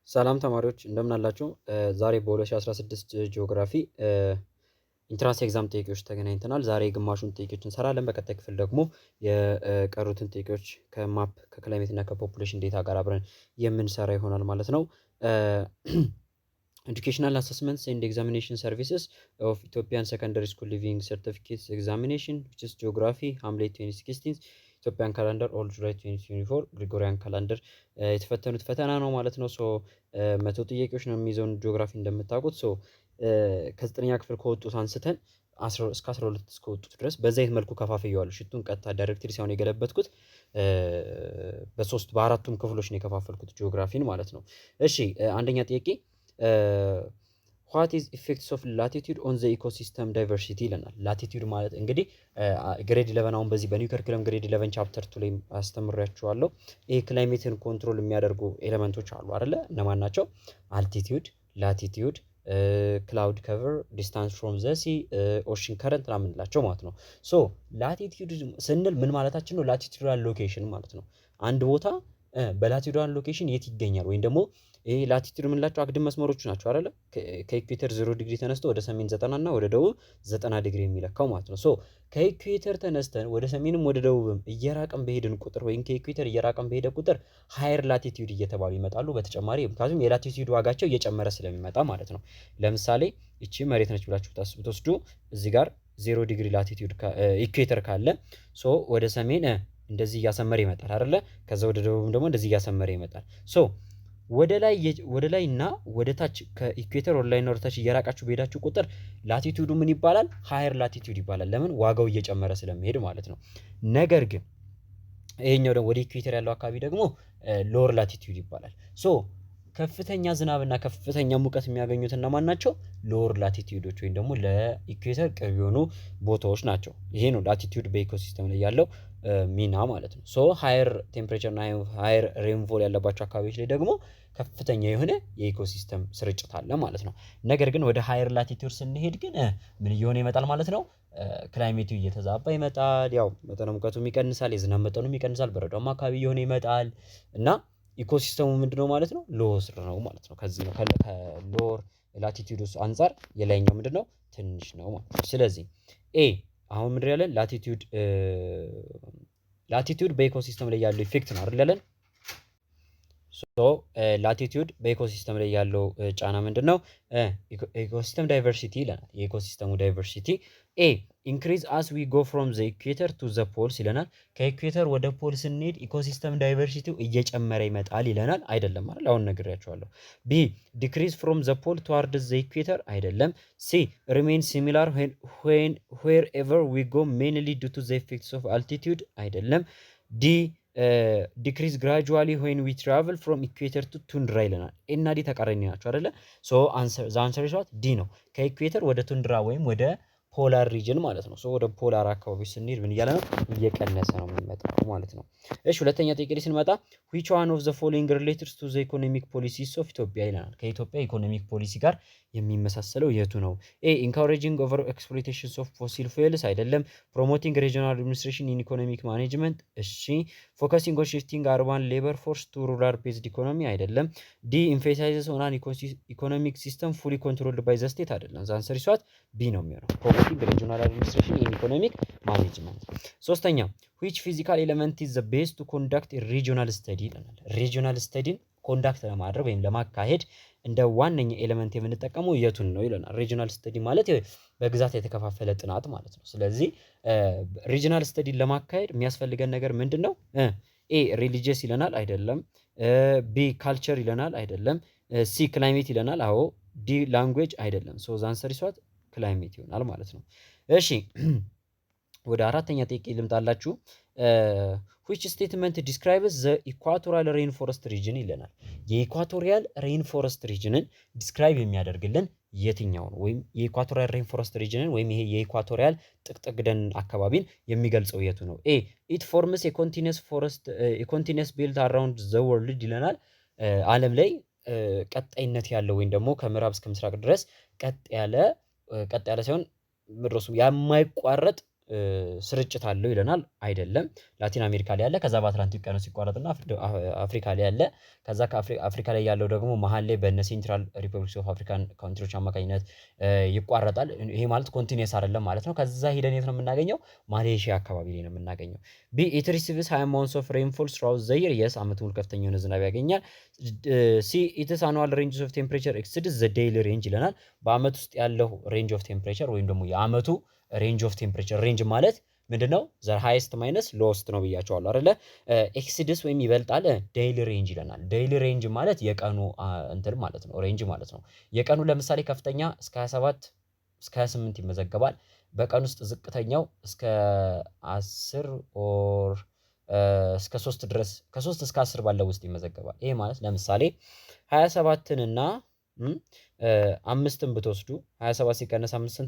ሰላም ተማሪዎች እንደምን አላችሁ? ዛሬ በ2016 ጂኦግራፊ ኢንትራንስ ኤግዛም ጥያቄዎች ተገናኝተናል። ዛሬ ግማሹን ጥያቄዎች እንሰራለን። በቀጣይ ክፍል ደግሞ የቀሩትን ጥያቄዎች ከማፕ ከክላይሜት እና ከፖፑሌሽን ዴታ ጋር አብረን የምንሰራ ይሆናል ማለት ነው። ኤዱኬሽናል አሰስመንትስ ኤንድ ኤግዛሚኔሽን ሰርቪስስ ኦፍ ኢትዮጵያን ሰከንደሪ ስኩል ሊቪንግ ሰርቲፊኬትስ ኤግዛሚኔሽን ዊች ኢዝ ጂኦግራፊ ሐምሌ 2016 ኢትዮጵያን ካላንደር ኦል ጁላይ 2024 ግሪጎሪያን ካላንደር የተፈተኑት ፈተና ነው ማለት ነው። መቶ ጥያቄዎች ነው የሚይዘውን ጂኦግራፊ እንደምታውቁት። ከዘጠነኛ ክፍል ከወጡት አንስተን እስከ 12 እስከወጡት ድረስ በዛ አይነት መልኩ ከፋፍየዋለሁ። ሽቱን ቀጥታ ዳይሬክትሊ ሳይሆን የገለበጥኩት በአራቱም ክፍሎች ነው የከፋፈልኩት ጂኦግራፊን ማለት ነው። እሺ አንደኛ ጥያቄ ዋት ኢዝ ኢፌክትስ ኦፍ ላቲቲዩድ ኦን ዘ ኢኮሲስተም ዳይቨርሲቲ ይለናል። ላቲቲዩድ ማለት እንግዲህ ግሬድ 11 አሁን በዚህ በኒው ከሪኩለም ግሬድ 11 ቻፕተር 2 ላይ አስተምሬያችኋለሁ። ይሄ ክላይሜትን ኮንትሮል የሚያደርጉ ኤሌመንቶች አሉ አይደለ? እነማን ናቸው? አልቲቲዩድ፣ ላቲቲዩድ፣ ክላውድ ከቨር፣ ዲስታንስ ፍሮም ዘ ሲ፣ ኦሽን ከረንት ምንላቸው ማለት ነው። ሶ ላቲቲዩድ ስንል ምን ማለታችን ነው? ላቲቲዩዳል ሎኬሽን ማለት ነው። አንድ ቦታ በላቲቲዩዳል ሎኬሽን የት ይገኛል ወይም ደግሞ ይሄ ላቲቲዩድ የምንላቸው አግድም መስመሮች ናቸው አይደለ? ከኢኩዌተር 0 ዲግሪ ተነስቶ ወደ ሰሜን 90 እና ወደ ደቡብ 90 ዲግሪ የሚለካው ማለት ነው። ከኢኩዌተር ተነስተን ወደ ሰሜንም ወደ ደቡብም እየራቀን በሄድን ቁጥር ወይም ከኢኩዌተር እየራቀን በሄደ ቁጥር ሃየር ላቲቲዩድ እየተባሉ ይመጣሉ። በተጨማሪ ምክንያቱም የላቲቲዩድ ዋጋቸው እየጨመረ ስለሚመጣ ማለት ነው። ለምሳሌ እቺ መሬት ነች ብላችሁ ብትወስዱ እዚህ ጋር 0 ዲግሪ ላቲቲዩድ ኢኩዌተር ካለ ወደ ሰሜን እንደዚህ እያሰመረ ይመጣል አይደለ? ከዛ ወደ ደቡብም ደግሞ እንደዚህ እያሰመረ ይመጣል። ወደ ላይ እና ወደ ታች ከኢኩዌተር ወደ ላይ እና ወደ ታች እየራቃችሁ በሄዳችሁ ቁጥር ላቲቲዩዱ ምን ይባላል? ሃየር ላቲቲዩድ ይባላል። ለምን? ዋጋው እየጨመረ ስለሚሄድ ማለት ነው። ነገር ግን ይሄኛው ደግሞ ወደ ኢኩዌተር ያለው አካባቢ ደግሞ ሎወር ላቲቲዩድ ይባላል። ከፍተኛ ዝናብና ከፍተኛ ሙቀት የሚያገኙት እነማን ናቸው? ሎወር ላቲቲዩዶች ወይም ደግሞ ለኢኩዌተር ቅርብ የሆኑ ቦታዎች ናቸው። ይሄ ነው ላቲቲዩድ በኢኮሲስተም ላይ ያለው ሚና ማለት ነው። ሃየር ቴምፕሬቸር እና ሃየር ሬንፎል ያለባቸው አካባቢዎች ላይ ደግሞ ከፍተኛ የሆነ የኢኮሲስተም ስርጭት አለ ማለት ነው። ነገር ግን ወደ ሃየር ላቲቲዩድ ስንሄድ ግን ምን እየሆነ ይመጣል ማለት ነው? ክላይሜቱ እየተዛባ ይመጣል። ያው መጠነ ሙቀቱም ይቀንሳል፣ የዝናብ መጠኑም ይቀንሳል፣ በረዷማ አካባቢ እየሆነ ይመጣል እና ኢኮሲስተሙ ምንድነው ማለት ነው? ሎወር ነው ማለት ነው። ከዚህ ነው ከሎወር ላቲቲዩድስ አንፃር የላይኛው ምንድነው? ትንሽ ነው ማለት ነው። ስለዚህ አሁን ምንድን ያለን ላቲቲዩድ በኢኮሲስተም ላይ ያለው ኢፌክት ነው አይደል ያለን። ላቲቲዩድ በኢኮሲስተም ላይ ያለው ጫና ምንድነው? ኢኮሲስተም ዳይቨርሲቲ ይለናል። የኢኮሲስተሙ ዳይቨርሲቲ ኢንክሪዝ አስ ዊ ጎ ፍሮም ዘ ኢኩዌተር ቱ ዘ ፖልስ ይለናል። ከኢኩዌተር ወደ ፖል ስንሄድ ኢኮሲስተም ዳይቨርሲቲው እየጨመረ ይመጣል ይለናል። አይደለም አይደል? አሁን ነግሬያቸዋለሁ። ቢ ዲክሪዝ ፍሮም ዘ ፖል ቱዋርድ ዘ ኢኩዌተር አይደለም። ሲ ሪሜን ሲሚላር ዌር ኤቨር ዊ ጎ ሜንሊ ዱ ቱ ዘ ኢፌክትስ ኦፍ አልቲቲዩድ አይደለም። ዲ ዲክሪዝ ግራጁዋሊ ዌን ዊ ትራቨል ፍሮም ኢኩዌተር ቱ ቱንድራ ይለናል። እና ዲ ተቃራኒ ናቸው አይደለ? አንሰር ኢዝ ዋት? ዲ ነው። ከኢኩዌተር ወደ ቱንድራ ወይም ወደ ፖላር ሪጅን ማለት ነው። ወደ ፖላር አካባቢ ስንሄድ ምን እያለ ነው? እየቀነሰ ነው የሚመጣው ማለት ነው። እሺ ሁለተኛ ጥያቄ ላይ ስንመጣ which one of the following relates to the economic policies of ኢትዮጵያ ይለናል። ከኢትዮጵያ ኢኮኖሚክ ፖሊሲ ጋር የሚመሳሰለው የቱ ነው? encouraging over exploitations of fossil fuels አይደለም። promoting regional administration in economic management እሺ። focusing on shifting urban labor force to rural based economy አይደለም። ዲ emphasizes on an economic system fully controlled by the state አይደለም። the answer is what? ቢ ነው የሚሆነው ሪጂናል አድሚኒስትሬሽን ኢን ኢኮኖሚክ ማኔጅመንት። ሶስተኛ which physical element is the best to conduct a regional study ይለናል። ሪጂናል ስተዲን ኮንዳክት ለማድረግ ወይም ለማካሄድ እንደ ዋነኛ ኤሌመንት የምንጠቀመው የቱን ነው ይለናል። ሪጂናል ስተዲ ማለት በግዛት የተከፋፈለ ጥናት ማለት ነው። ስለዚህ ሪጂናል ስተዲን ለማካሄድ የሚያስፈልገን ነገር ምንድን ነው? ኤ ሪሊጂየስ ይለናል። አይደለም። ቢ ካልቸር ይለናል። አይደለም። ሲ ክላይሜት ይለናል። አዎ። ዲ ላንጉዌጅ አይደለም። ዛ አንሰር ኢዝ ዋት? ክላይሜት ይሆናል ማለት ነው። እሺ ወደ አራተኛ ጥያቄ ልምጣላችሁ። which statement describes the equatorial rainforest region ይለናል። የኢኳቶሪያል ሬንፎረስት ሪጅንን ዲስክራይብ የሚያደርግልን የትኛው ነው? ወይም የኢኳቶሪያል ሬንፎረስት ሪጅንን ወይም ይሄ የኢኳቶሪያል ጥቅጥቅ ደን አካባቢን የሚገልጸው የቱ ነው? ኤ ኢት ፎርምስ የኮንቲኒየስ ፎረስት የኮንቲኒየስ ቤልት አራውንድ ዘ ወርልድ ይለናል። ዓለም ላይ ቀጣይነት ያለው ወይም ደግሞ ከምዕራብ እስከ ምስራቅ ድረስ ቀጥ ያለ ሳይሆን ምድረሱ የማይቋረጥ ስርጭት አለው ይለናል። አይደለም። ላቲን አሜሪካ ላይ ያለ ከዛ በአትላንቲክ ውቅያኖስ ሲቋረጥና አፍሪካ ላይ ያለ ከዛ ከአፍሪካ ላይ ያለው ደግሞ መሀል ላይ በነ ሴንትራል ሪፐብሊክ ኦፍ አፍሪካን ካንትሪዎች አማካኝነት ይቋረጣል። ይሄ ማለት ኮንቲኒየስ አይደለም ማለት ነው። ከዛ ሂደን የት ነው የምናገኘው? ማሌዥያ አካባቢ ላይ ነው የምናገኘው። ቢ ኢት ሪሲቭስ ሃይ አማውንትስ ኦፍ ሬንፎል ትራውት ዘ ይር የስ ዓመቱ ሙሉ ከፍተኛ የሆነ ዝናብ ያገኛል። ሲ ኢትስ አኑዋል ሬንጅስ ኦፍ ቴምፕሬቸር ኤክሲድስ ዘ ዴይሊ ሬንጅ ይለናል። በአመት ውስጥ ያለው ሬንጅ ኦፍ ቴምፕሬቸር ወይም ደግሞ የአመቱ ሬንጅ ኦፍ ቴምፕሬቸር ሬንጅ ማለት ምንድነው? ዘ ሃይስት ማይነስ ሎስት ነው ብያቸዋለሁ አይደለ? ኤክሲድስ ወይም ይበልጣል ዴይሊ ሬንጅ ይለናል። ዴይሊ ሬንጅ ማለት የቀኑ እንትን ማለት ነው፣ ሬንጅ ማለት ነው። የቀኑ ለምሳሌ ከፍተኛ እስከ 27 እስከ 28 ይመዘገባል። በቀን ውስጥ ዝቅተኛው እስከ 10 ኦር እስከ 3 ድረስ ከ3 እስከ 10 ባለው ውስጥ ይመዘገባል። ይሄ ማለት ለምሳሌ 27ን እና 5ን ብትወስዱ 27 ሲቀነስ 5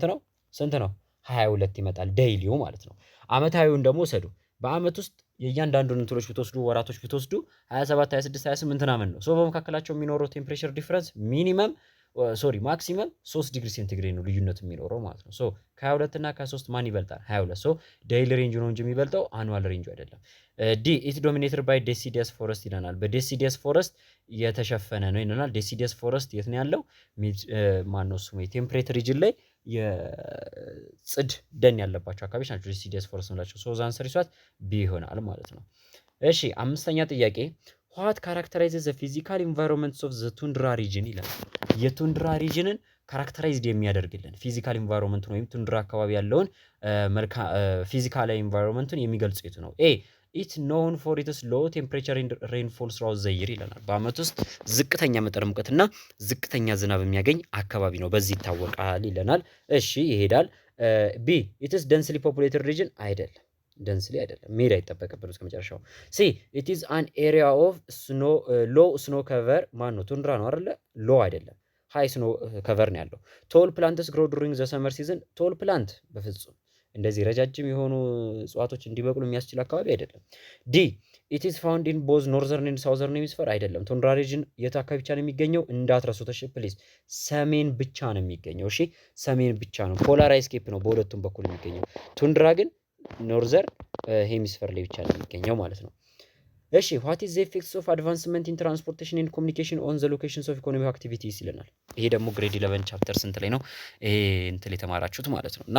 ስንት ነው? 22 ይመጣል። ዴይሊው ማለት ነው። አመታዊውን ደግሞ ውሰዱ። በአመት ውስጥ የእያንዳንዱን እንትኖች ብትወስዱ ወራቶች ብትወስዱ 27 26 28 ምናምን ነው። በመካከላቸው የሚኖረው ቴምፕሬቸር ዲፍረንስ ሚኒመም ማክሲመም 3 ዲግሪ ሴንቲግሬድ ነው ልዩነት የሚኖረው ማለት ነው። ከ22 እና ከ3 ማን ይበልጣል? 22። ዴይሊ ሬንጅ ነው እንጂ የሚበልጠው አኑዋል ሬንጁ አይደለም። ዲ ኢት ዶሚኔትድ ባይ ዴሲዲየስ ፎረስት ይለናል። በዴሲዲየስ ፎረስት የተሸፈነ ነው ይለናል። ዴሲዲየስ ፎረስት የት ነው ያለው? ማነው ስሙ? ቴምፕሬት ሪጅን ላይ የጽድ ደን ያለባቸው አካባቢዎች ናቸው ዴሲዲየስ ፎረስት ናቸው። ሶ ዛንሰር ይሷት ቢ ይሆናል ማለት ነው። እሺ አምስተኛ ጥያቄ ዋት ካራክተራይዝስ ዘ ፊዚካል ኢንቫይሮንመንትስ ኦፍ ዘ ቱንድራ ሪጅን ይላል። የቱንድራ ሪጅንን ካራክተራይዝድ የሚያደርግልን ፊዚካል ኢንቫይሮንመንቱን ወይም ቱንድራ አካባቢ ያለውን ፊዚካል ኢንቫይሮንመንቱን የሚገልጽ የቱ ነው? ኤ ኢት ኖውን ፎር ኢትስ ሎ ቴምፕሬቸር ኤንድ ሬንፎል ስራውት ዘ ይር ይለናል። በአመት ውስጥ ዝቅተኛ መጠነ ሙቀትና ዝቅተኛ ዝናብ የሚያገኝ አካባቢ ነው፣ በዚህ ይታወቃል ይለናል። እሺ ይሄዳል። ቢ ኢትስ ደንስሊ ፖፑሌትድ ሪጅን አይደለም፣ ደንስሊ አይደለም፣ መሄድ አይጠበቅብን እስከ መጨረሻው። ሲ ኢት ኢዝ አን ኤሪያ ኦፍ ሎ ስኖ ከቨር ማን ነው? ቱንድራ ነው አይደለ? ሎ አይደለም፣ ሃይ ስኖ ከቨር ነው ያለው። ቶል ፕላንትስ ግሮ ዱሪንግ ዘ ሰመር ሲዝን። ቶል ፕላንት በፍጹም እንደዚህ ረጃጅም የሆኑ እጽዋቶች እንዲበቅሉ የሚያስችል አካባቢ አይደለም። ዲ ኢት ኢዝ ፋውንድ ኢን ቦዝ ኖርዘርን ኤንድ ሳውዘርን ሄሚስፌር አይደለም። ቱንድራ ሪጅን የት አካባቢ ብቻ ነው የሚገኘው? እንዳትረሱት እሺ ፕሊዝ፣ ሰሜን ብቻ ነው የሚገኘው። እሺ ሰሜን ብቻ ነው። ፖላር ስኬፕ ነው በሁለቱም በኩል የሚገኘው። ቱንድራ ግን ኖርዘርን ሄሚስፌር ላይ ብቻ ነው የሚገኘው ማለት ነው። እሺ ዋት ኢዝ ዘ ኢፌክትስ ኦፍ አድቫንስመንት ኢን ትራንስፖርቴሽን ኤንድ ኮሚኒኬሽን ኦን ዘ ሎኬሽንስ ኦፍ ኢኮኖሚክ አክቲቪቲስ ይለናል። ይሄ ደግሞ ግሬድ 11 ቻፕተር ስንት ላይ ነው ይሄ እንትን የተማራችሁት ማለት ነው። እና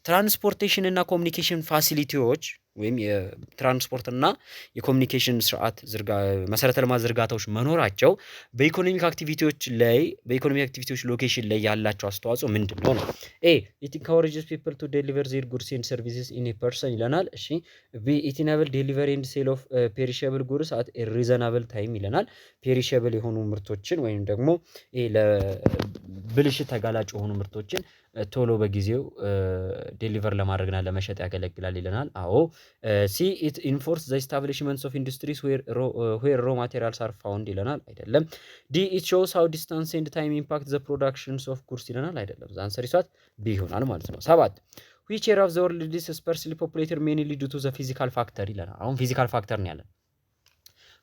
ትራንስፖርቴሽን እና ኮሚኒኬሽን ፋሲሊቲዎች ወይም የትራንስፖርት እና የኮሚኒኬሽን ስርዓት መሰረተ ልማት ዝርጋታዎች መኖራቸው በኢኮኖሚክ አክቲቪቲዎች ሎኬሽን ላይ ያላቸው አስተዋጽኦ ምንድን ነው? ኤ ኢት ኢንካሬጅስ ፒፕል ቱ ዴሊቨር ዜር ጉድስ ኤንድ ሰርቪስስ ኢን ኤ ፐርሰን ይለናል። እሺ ቢ ኢት ኢናብል ዴሊቨሪ ኤንድ ሴል ኦፍ ፔሪሸብል ጉድስ አት ኤ ሪዘናብል ታይም ይለናል። ፔሪሸብል የሆኑ ምርቶችን ወይም ደግሞ ለብልሽት ተጋላጭ የሆኑ ምርቶችን ቶሎ በጊዜው ዴሊቨር ለማድረግና ለመሸጥ ያገለግላል ይለናል። አዎ። ሲ ኢት ኢንፎርስ ዘ ኢስታብሊሽመንትስ ኦፍ ኢንዱስትሪስ ዌር ሮ ማቴሪያልስ አር ፋውንድ ይለናል። አይደለም። ዲ ኢት ሾውስ ሃው ዲስታንስ ኤንድ ታይም ኢምፓክት ዘ ፕሮዳክሽንስ ኦፍ ጉድስ ይለናል። አይደለም። ዘ አንሰር ኢስ ቢ ይሆናል ማለት ነው። 7 ዊች ኤሪያ ኦፍ ዘ ወርልድ ኢዝ ስፐርስሊ ፖፑሌትድ ሜንሊ ዱ ቱ ዘ ፊዚካል ፋክተር ይለናል። አሁን ፊዚካል ፋክተር ነው ያለን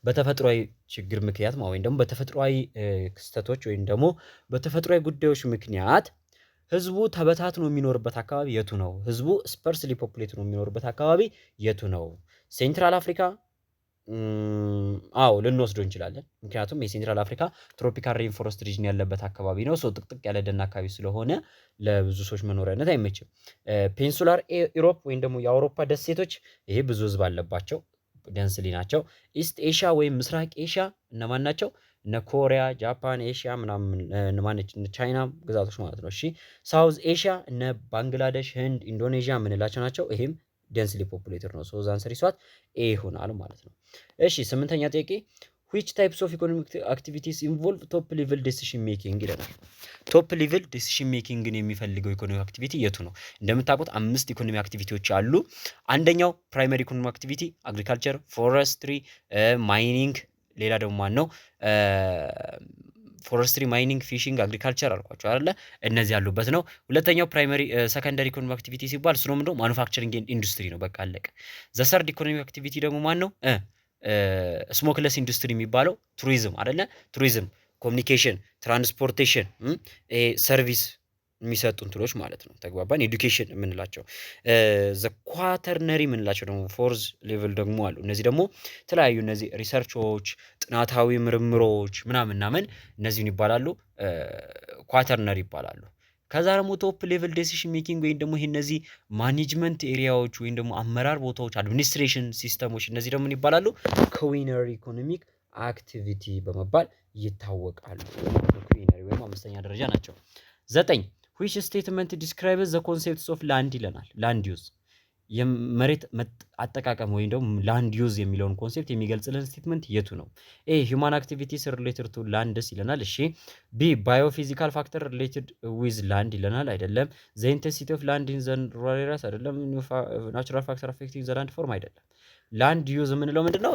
በተፈጥሯዊ ችግር ምክንያት ወይም ደግሞ በተፈጥሯዊ ክስተቶች ወይም ደግሞ በተፈጥሯዊ ጉዳዮች ምክንያት ህዝቡ ተበታትኖ የሚኖርበት አካባቢ የቱ ነው? ህዝቡ ስፐርስሊ ፖፑሌት ነው የሚኖርበት አካባቢ የቱ ነው? ሴንትራል አፍሪካ አዎ ልንወስደው እንችላለን። ምክንያቱም የሴንትራል አፍሪካ ትሮፒካል ሬን ፎረስት ሪጅን ያለበት አካባቢ ነው። ጥቅጥቅ ያለ ደን አካባቢ ስለሆነ ለብዙ ሰዎች መኖሪያነት አይመችም። ፔንሱላር ኢሮፕ ወይም ደግሞ የአውሮፓ ደሴቶች ይሄ ብዙ ህዝብ አለባቸው፣ ደንስሊ ናቸው። ኢስት ኤሽያ ወይም ምስራቅ ኤሽያ እነማን ናቸው? እነ ኮሪያ፣ ጃፓን፣ ኤሽያ ምናምን ማነች ቻይና ግዛቶች ማለት ነው። እሺ ሳውዝ ኤሽያ እነ ባንግላዴሽ፣ ህንድ፣ ኢንዶኔዥያ ምንላቸው ናቸው። ይሄም ዴንስሊ ፖፑሌትድ ነው። ሶ ዛንሰር ይሷት ኤ ይሆናል ማለት ነው። እሺ ስምንተኛ ጥያቄ which types of economic activities involve top level decision making ይላል። ቶፕ ሌቭል ዲሲሽን ሜኪንግን የሚፈልገው ኢኮኖሚ አክቲቪቲ የቱ ነው? እንደምታውቁት 5 ኢኮኖሚ አክቲቪቲዎች አሉ። አንደኛው ፕራይመሪ ኢኮኖሚ አክቲቪቲ አግሪካልቸር፣ ፎረስትሪ፣ ማይኒንግ፣ ሌላ ደግሞ ማን ነው? ፎረስትሪ፣ ማይኒንግ፣ ፊሽንግ፣ አግሪካልቸር አልኳቸው አይደለ? እነዚህ ያሉበት ነው። ሁለተኛው ፕራይመሪ ሰከንደሪ ኢኮኖሚ አክቲቪቲ ሲባል እሱ ነው ምንድነው? ማኑፋክቸሪንግ ኢንዱስትሪ ነው። በቃ አለቀ። ዘ ሰርድ ኢኮኖሚ አክቲቪቲ ደግሞ ማን ነው? ስሞክለስ ኢንዱስትሪ የሚባለው ቱሪዝም አይደለ? ቱሪዝም፣ ኮሚኒኬሽን፣ ትራንስፖርቴሽን፣ ሰርቪስ የሚሰጡ እንትኖች ማለት ነው። ተግባባን። ኤዱኬሽን የምንላቸው ዘ ኳተርነሪ የምንላቸው ደግሞ ፎርዝ ሌቭል ደግሞ አሉ። እነዚህ ደግሞ የተለያዩ እነዚህ ሪሰርቾች፣ ጥናታዊ ምርምሮች ምናምን እነዚህን ይባላሉ ኳተርነሪ ይባላሉ። ከዛ ደግሞ ቶፕ ሌቭል ዴሲሽን ሜኪንግ ወይም ደግሞ ይሄ እነዚህ ማኔጅመንት ኤሪያዎች ወይም ደግሞ አመራር ቦታዎች አድሚኒስትሬሽን ሲስተሞች እነዚህ ደግሞ ይባላሉ ኩዊነሪ ኢኮኖሚክ አክቲቪቲ በመባል ይታወቃሉ። ኩዊነሪ ወይም አምስተኛ ደረጃ ናቸው። 9 which statement describes the concepts of land ይለናል። ላንድ ዩዝ የመሬት አጠቃቀም ወይም ደግሞ ላንድ ዩዝ የሚለውን ኮንሴፕት የሚገልጽልን ስቴትመንት የቱ ነው? ኤ ሂውማን አክቲቪቲስ ሪሌትድ ቱ ላንድስ ይለናል። እሺ ቢ ባዮፊዚካል ፋክተር ሪሌትድ ዊዝ ላንድ ይለናል። አይደለም። ዘ ኢንቴንሲቲ ኦፍ ላንድ ኢን ዘ ሩራል ኤሪያስ አይደለም። ናቹራል ፋክተር አፌክቲንግ ዘ ላንድ ፎርም አይደለም። ላንድ ዩዝ የምንለው ምንድነው?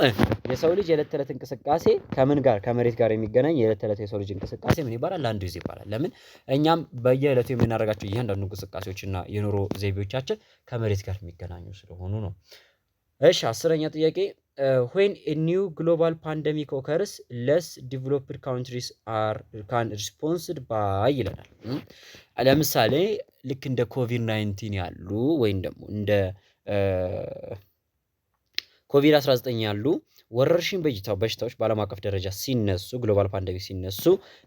የሰው ልጅ የዕለት ተዕለት እንቅስቃሴ ከምን ጋር ከመሬት ጋር የሚገናኝ የዕለት ተዕለት የሰው ልጅ እንቅስቃሴ ምን ይባላል? ላንድ ዩዝ ይባላል። ለምን? እኛም በየዕለቱ የምናደርጋቸው እያንዳንዱ እንቅስቃሴዎችና የኑሮ ዘይቤዎቻችን ከመሬት ጋር የሚገናኙ ስለሆኑ ነው። እሺ 10ኛ ጥያቄ when a new global pandemic occurs less developed countries can respond by ይለናል። ለምሳሌ ልክ እንደ ኮቪድ-19 ያሉ ወይም ደግሞ እንደ ኮቪድ-19 ያሉ ወረርሽኝ በሽታዎች በዓለም አቀፍ ደረጃ ሲነሱ ግሎባል ፓንደሚክ ሲነሱ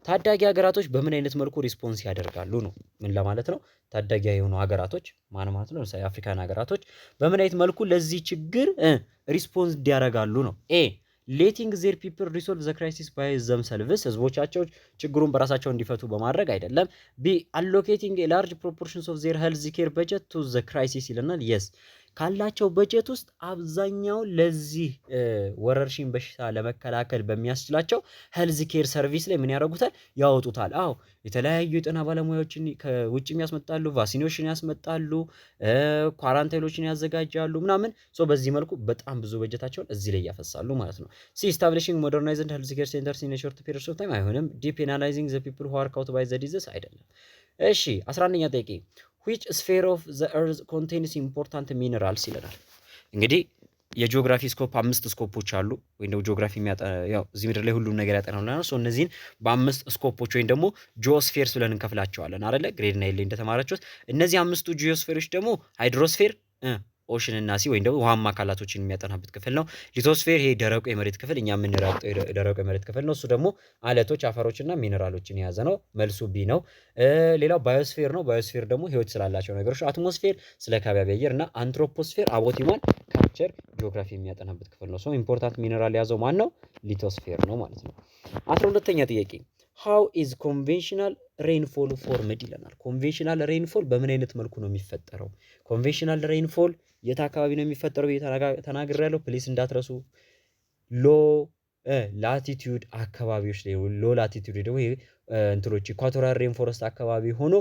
ታዳጊ ሀገራቶች በምን አይነት መልኩ ሪስፖንስ ያደርጋሉ ነው። ምን ለማለት ነው? ታዳጊ የሆኑ ሀገራቶች ማን ማለት ነው? ለምሳሌ አፍሪካን ሀገራቶች በምን አይነት መልኩ ለዚህ ችግር ሪስፖንስ ያደርጋሉ ነው። ኤ ሌቲንግ ዜር ፒፕል ሪሶልቭ ዘ ክራይሲስ ባይ ዘምሰልቭስ ህዝቦቻቸው ችግሩን በራሳቸው እንዲፈቱ በማድረግ አይደለም። ቢ አሎኬቲንግ ኤ ላርጅ ፕሮፖርሽንስ ኦፍ ዜር ሄልዝ ኬር በጀት ቱ ዘ ክራይሲስ ይለናል። የስ ካላቸው በጀት ውስጥ አብዛኛው ለዚህ ወረርሽኝ በሽታ ለመከላከል በሚያስችላቸው ሄልዝ ኬር ሰርቪስ ላይ ምን ያደርጉታል? ያወጡታል። አዎ የተለያዩ የጤና ባለሙያዎችን ከውጭ ያስመጣሉ፣ ቫክሲኔሽን ያስመጣሉ፣ ኳራንታይኖችን ያዘጋጃሉ ምናምን። ሶ በዚህ መልኩ በጣም ብዙ በጀታቸውን እዚህ ላይ ያፈሳሉ ማለት ነው። ሲ ስታብሊሽንግ ሞደርናይዝድ ሄልዝ ኬር ሴንተርስ ኢን ሾርት ፒሪድ ኦፍ ታይም አይሆንም። ዲ ፔናላይዚንግ ዘ ፒፕል ሁ አር ካውት ባይ ዘ ዲዚዝ አይደለም። እሺ 11ኛ ጥያቄ which sphere of the earth contains important minerals ይለናል። እንግዲህ የጂኦግራፊ ስኮፕ 5 ስኮፖች አሉ ወይም ደግሞ ጂኦግራፊ ያው እዚህ ምድር ላይ ሁሉም ነገር ያጠናውና ሶ እነዚህን በ5 ስኮፖች ወይም ደግሞ ጂኦስፌርስ ብለን እንከፍላቸዋለን አይደለ? ግሬድ 9 ላይ እንደተማራችሁት እነዚህ 5ቱ ጂኦስፌሮች ደግሞ ሃይድሮስፌር ኦሽን እና ሲ ወይም ደግሞ ውሃማ አካላቶችን የሚያጠናበት ክፍል ነው። ሊቶስፌር ይሄ ደረቁ የመሬት ክፍል እኛ የምንረግጠው ደረቁ የመሬት ክፍል ነው። እሱ ደግሞ አለቶች፣ አፈሮችና ሚነራሎችን የያዘ ነው። መልሱ ቢ ነው። ሌላው ባዮስፌር ነው። ባዮስፌር ደግሞ ህይወት ስላላቸው ነገሮች፣ አትሞስፌር ስለ ከባቢ አየር እና አንትሮፖስፌር አቦቲማን ካልቸር ጂኦግራፊ የሚያጠናበት ክፍል ነው። ሶ ኢምፖርታንት ሚነራል የያዘው ማን ነው? ሊቶስፌር ነው ማለት ነው። 12ኛ ጥያቄ ሃው ኢዝ ኮንቬንሽናል ሬንፎል ፎርምድ ይለናል። ኮንቬንሽናል ሬንፎል በምን አይነት መልኩ ነው የሚፈጠረው? ኮንቬንሽናል ሬንፎል የት አካባቢ ነው የሚፈጠረው? ተናግሬያለሁ። ፕሊስ እንዳትረሱ። ሎ ላቲቲዩድ አካባቢዎች ላይ ሎ ላቲቲዩድ ደግሞ እንትሎች ኢኳቶሪያል ሬን ፎረስት አካባቢ ሆኖ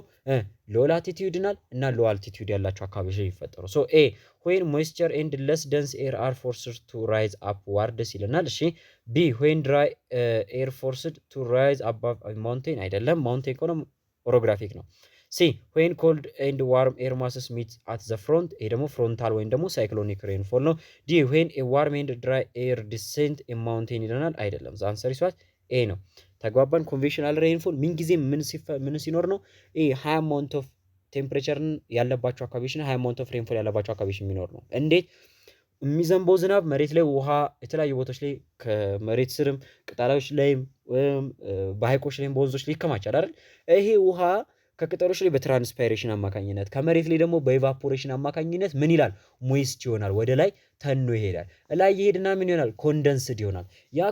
ሎ ላቲቲዩድናል እና ሎ አልቲቲዩድ ያላቸው አካባቢዎች ላይ ይፈጠሩ። ሶ ኤ ዌን ሞይስቸር ኤንድ ለስ ደንስ ኤር አር ፎርስድ ቱ ራይዝ አፕዋርድስ ይለናል። እሺ ቢ ዌን ድራይ ኤር ፎርስድ ቱ ራይዝ አባቭ ማውንቴን አይደለም። ማውንቴን ከሆነ ኦሮግራፊክ ነው። ሲ ዌን ኮልድ ኤንድ ዋርም ኤር ማስስ ሚት አት ዘ ፍሮንት ይሄ ደግሞ ፍሮንታል ወይም ደግሞ ሳይክሎኒክ ሬንፎል ነው። ዲ ዌን ኤ ዋርም ኤንድ ድራይ ኤር ዲሴንት ኤ ማውንቴን ይለናል። አይደለም። ዘ አንሰር ኢዝ ዋት ኤ ነው። ተግባባን። ኮንቬንሽናል ሬንፎል ምን ጊዜ ምን ሲኖር ነው? ሃይ አማውንት ኦፍ ቴምፕሬቸርን ያለባቸው አካባቢዎችና ሃይ አማውንት ኦፍ ሬንፎል ያለባቸው አካባቢዎች የሚኖር ነው። እንዴት? የሚዘንበው ዝናብ መሬት ላይ ውሃ የተለያዩ ቦታዎች ላይ ከመሬት ስርም ቅጠሎች ላይም በሐይቆች ላይም በወንዞች ላይ ይከማቻል አይደል? ይሄ ውሃ ከቅጠሎች ላይ በትራንስፓይሬሽን አማካኝነት ከመሬት ላይ ደግሞ በኢቫፖሬሽን አማካኝነት ምን ይላል? ሞይስት ይሆናል፣ ወደ ላይ ተኖ ይሄዳል። ላይ ይሄድና ምን ይሆናል? ኮንደንስድ ይሆናል። ያ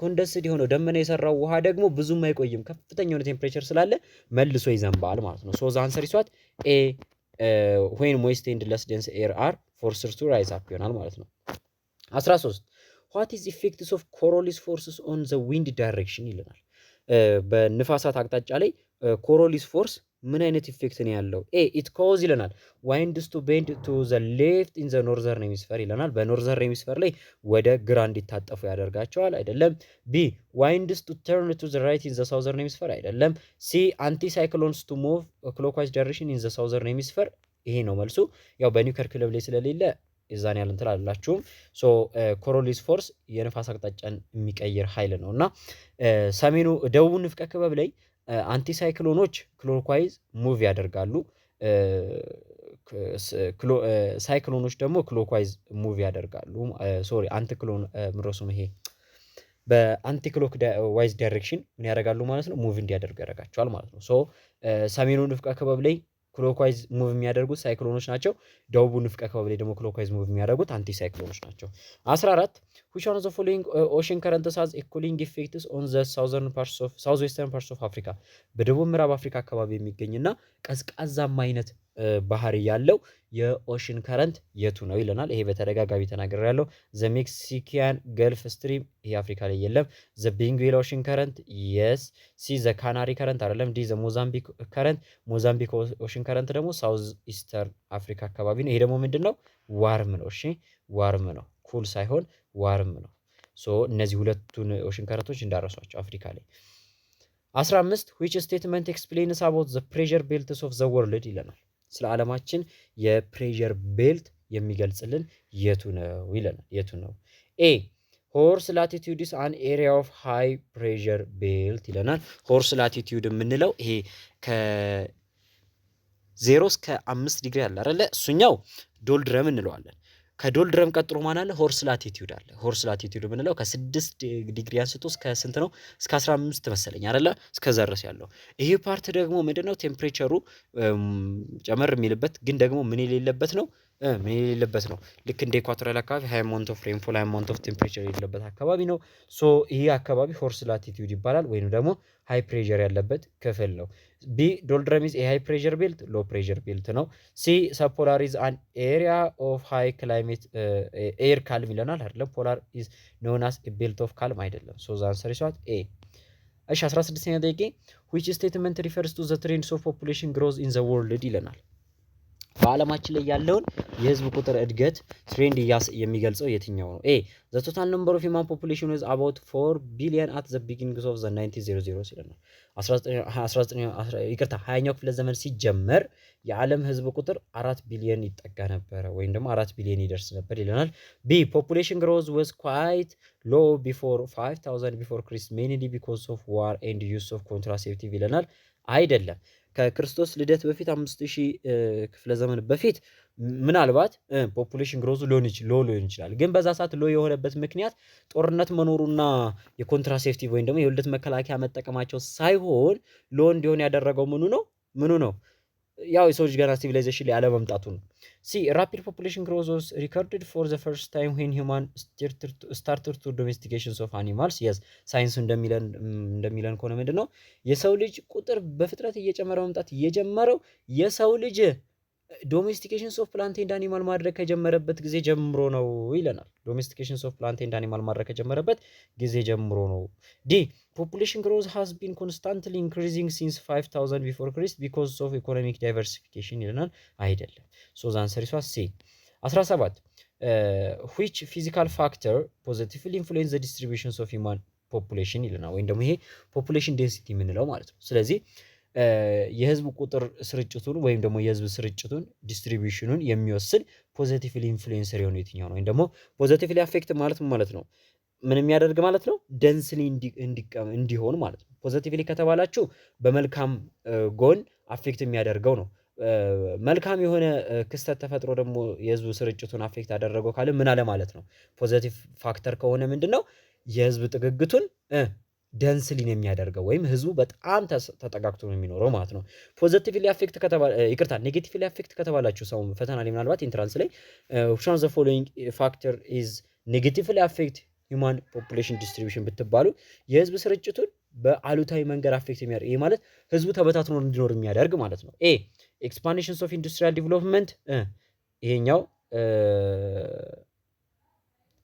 ኮንደንስድ የሆነው ደመና የሰራው ውሃ ደግሞ ብዙም አይቆይም፣ ከፍተኛ የሆነ ቴምፕሬቸር ስላለ መልሶ ይዘንባል ማለት ነው። ሶ ዘ አንሰር ኢዝ ዋት ኤ ዌን ሞይስት ኤንድ ለስ ዴንስ ኤር አር ፎርስድ ቱ ራይዝ አፕ ይሆናል ማለት ነው። 13 ዋት ኢዝ ኢፌክትስ ኦፍ ኮሮሊስ ፎርስስ ኦን ዘ ዊንድ ዳይሬክሽን ይለናል። በንፋሳት አቅጣጫ ላይ ኮሮሊስ ፎርስ ምን አይነት ኢፌክት ነው ያለው? ኤ ኢት ኮዝ ይለናል ዋይንድስ ቱ ቤንድ ቱ ዘ ሌፍት ኢን ዘ ኖርዘርን ሄሚስፌር ይለናል። በኖርዘርን ሄሚስፌር ላይ ወደ ግራ እንዲታጠፉ ያደርጋቸዋል። አይደለም። ቢ ዋይንድስ ቱ ተርን ቱ ዘ ራይት ኢን ዘ ሳውዘርን ሄሚስፌር አይደለም። ሲ አንቲ ሳይክሎንስ ቱ ሙቭ ክሎክዋይዝ ዳይሬክሽን ኢን ዘ ሳውዘርን ሄሚስፌር ይሄ ነው መልሱ። ያው በኒውክሌር ክለብ ላይ ስለሌለ የዛን ያህል እንትን አላላችሁም። ሶ ኮሮሊስ ፎርስ የንፋስ አቅጣጫን የሚቀይር ኃይል ነው እና ሰሜኑ ደቡቡ ንፍቀ ክበብ ላይ አንቲሳይክሎኖች ክሎክዋይዝ ሙቭ ያደርጋሉ። ሳይክሎኖች ደግሞ ክሎክዋይዝ ሙቭ ያደርጋሉ። ሶሪ አንቲክሎን ምሮሱም ይሄ በአንቲክሎክ ዋይዝ ዳይሬክሽን ምን ያደርጋሉ ማለት ነው? ሙቭ እንዲያደርጉ ያደርጋቸዋል ማለት ነው። ሶ ሰሜኑ ንፍቀ ክበብ ላይ ክሎክዋይዝ ሙቭ የሚያደርጉት ሳይክሎኖች ናቸው። ደቡቡ ንፍቀ ክበብ ላይ ደግሞ ክሎክዋይዝ ሙቭ የሚያደርጉት አንቲ ሳይክሎኖች ናቸው። 14 which one of the following ocean currents has a cooling effects on the southwestern parts of Africa በደቡብ ምዕራብ አፍሪካ አካባቢ የሚገኝና ቀዝቃዛማ አይነት ባህሪ ያለው የኦሽን ከረንት የቱ ነው ይለናል። ይሄ በተደጋጋሚ ተናግሬያለሁ። ዘ ሜክሲካን ገልፍ ስትሪም ይሄ አፍሪካ ላይ የለም። ዘ ቤንጉዌል ኦሽን ከረንት የስ። ሲ ዘ ካናሪ ከረንት አይደለም። ዲ ዘ ሞዛምቢክ ከረንት። ሞዛምቢክ ኦሽን ከረንት ደግሞ ሳውዝ ኢስተርን አፍሪካ አካባቢ ነው። ይሄ ደግሞ ምንድን ነው? ዋርም ነው። እሺ ዋርም ነው፣ ኩል ሳይሆን ዋርም ነው። ሶ እነዚህ ሁለቱን ኦሽን ከረንቶች እንዳረሷቸው አፍሪካ ላይ። 15 which statement explains about the pressure belts of the world ይለናል። ስለ ዓለማችን የፕሬዠር ቤልት የሚገልጽልን የቱ ነው ይለናል። የቱ ነው? ኤ ሆርስ ላቲቲዩድ ኢስ አን ኤሪያ ኦፍ ሃይ ፕሬዠር ቤልት ይለናል። ሆርስ ላቲቲዩድ የምንለው ይሄ ከ0 እስከ 5 ዲግሪ አለ አይደለ? እሱኛው ዶልድረም እንለዋለን። ከዶልድረም ቀጥሎ ማን አለ? ሆርስ ላቲቲዩድ አለ። ሆርስ ላቲቲዩድ የምንለው ከ6 ዲግሪ አንስቶ እስከ ስንት ነው? እስከ 15 መሰለኝ አይደለ? እስከዛ ድረስ ያለው ይሄ ፓርት ደግሞ ምንድነው? ቴምፕሬቸሩ ጨመር የሚልበት ግን ደግሞ ምን የሌለበት ነው? ምን የሌለበት ነው? ልክ እንደ ኢኳቶሪያል አካባቢ ሃይ አማውንት ኦፍ ሬንፎል ሃይ አማውንት ኦፍ ቴምፕሬቸር የሌለበት አካባቢ ነው። ሶ ይሄ አካባቢ ሆርስ ላቲቲዩድ ይባላል፣ ወይንም ደግሞ ሃይ ፕሬሸር ያለበት ክፍል ነው። ቢ ዶልድረም ኢዝ ኤ ሃይ ፕሬሸር ቤልት ሎ ፕሬሸር ቤልት ነው። ሲ ሰብፖላር ኢዝ አን ኤሪያ ኦፍ ሃይ ክላይሜት ኤር ካልም ይለናል አይደለም። ፖላር ኢዝ ኖን አስ ኤ ቤልት ኦፍ ካልም አይደለም። ሶ ዘ አንሰር ኢዝ ዋት ኤ። እሺ 16ኛ ጥያቄ which statement refers to the trends of population growth in the world ይለናል። በዓለማችን ላይ ያለውን የህዝብ ቁጥር እድገት ትሬንድ የሚገልጸው የትኛው ነው? ኤ the total number of human population was about 4 billion at the beginning of the 1900 ይለናል። 20ኛው ክፍለ ዘመን ሲጀመር የዓለም ህዝብ ቁጥር 4 ቢሊዮን ይጠጋ ነበረ ወይም ደግሞ 4 ቢሊዮን ይደርስ ነበር ይለናል። ቢ population growth was quite low before 5000 before Christ mainly because of war and use of contraceptive ይለናል። አይደለም። ከክርስቶስ ልደት በፊት 5000 ክፍለ ዘመን በፊት ምናልባት ፖፑሌሽን ግሮዝ ሊሆን ይችላል። ግን በዛ ሰዓት ሎ የሆነበት ምክንያት ጦርነት መኖሩና የኮንትራሴፕቲቭ ወይም ደግሞ የውልደት መከላከያ መጠቀማቸው ሳይሆን ሎ እንዲሆን ያደረገው ምኑ ነው? ያው የሰው ልጅ ገና ሲቪላይዜሽን ላይ አለመምጣቱ ነው። ሲ ራፒድ ፖፑሌሽን ግሮዝ ዋዝ ሪከርድድ ፎር ዘ ፈርስት ታይም ዌን ሂውማን ስታርትድ ቱ ዶሜስቲኬሽንስ ኦፍ አኒማልስ። የስ ሳይንሱ እንደሚለን ከሆነ ምንድን ነው የሰው ልጅ ቁጥር በፍጥረት እየጨመረ መምጣት የጀመረው የሰው ልጅ ዶሜስቲኬሽንስ ኦፍ ፕላንት ኤንድ አኒማል ማድረግ ከጀመረበት ጊዜ ጀምሮ ነው ይለናል። ዶሜስቲኬሽንስ ኦፍ ፕላንት ኤንድ አኒማል ማድረግ ከጀመረበት ጊዜ ጀምሮ ነው። ዲ population growth has been constantly increasing since 5000 before Christ because of economic diversification ይለናል። አይደለም። so the answer is C. 17 which physical factor positively influence the distributions of human population ይለናል። ወይም ደግሞ ይሄ population density የምንለው ማለት ነው። ስለዚህ የህዝብ ቁጥር ስርጭቱን ወይም ደግሞ የህዝብ ስርጭቱን ዲስትሪቢዩሽኑን የሚወስን ፖዚቲቭሊ ኢንፍሉዌንሰር የሆነ የትኛው ነው? ወይም ደግሞ ፖዚቲቭሊ አፌክት ማለት ነው ምን የሚያደርግ ማለት ነው? ደንስሊ እንዲሆን ማለት ነው። ፖዚቲቭሊ ከተባላችሁ በመልካም ጎን አፌክት የሚያደርገው ነው። መልካም የሆነ ክስተት ተፈጥሮ ደግሞ የህዝብ ስርጭቱን አፌክት ያደረገው ካለ ምን አለ ማለት ነው? ፖዚቲቭ ፋክተር ከሆነ ምንድነው የህዝብ ጥግግቱን ደንስሊን የሚያደርገው ወይም ህዝቡ በጣም ተጠጋግቶ ነው የሚኖረው ማለት ነው። ፖዚቲቭሊ አፌክት ኔጌቲቭሊ አፌክት ከተባላችሁ ሰው ፈተና ላይ ምናልባት ኢንትራንስ ላይ which one of the following factor is negatively affect human population distribution ብትባሉ የህዝብ ስርጭቱን በአሉታዊ መንገድ አፌክት የሚያደርግ ይሄ ማለት ህዝቡ ተበታትኖ እንዲኖር የሚያደርግ ማለት ነው። ኤ expansions of industrial development ይሄኛው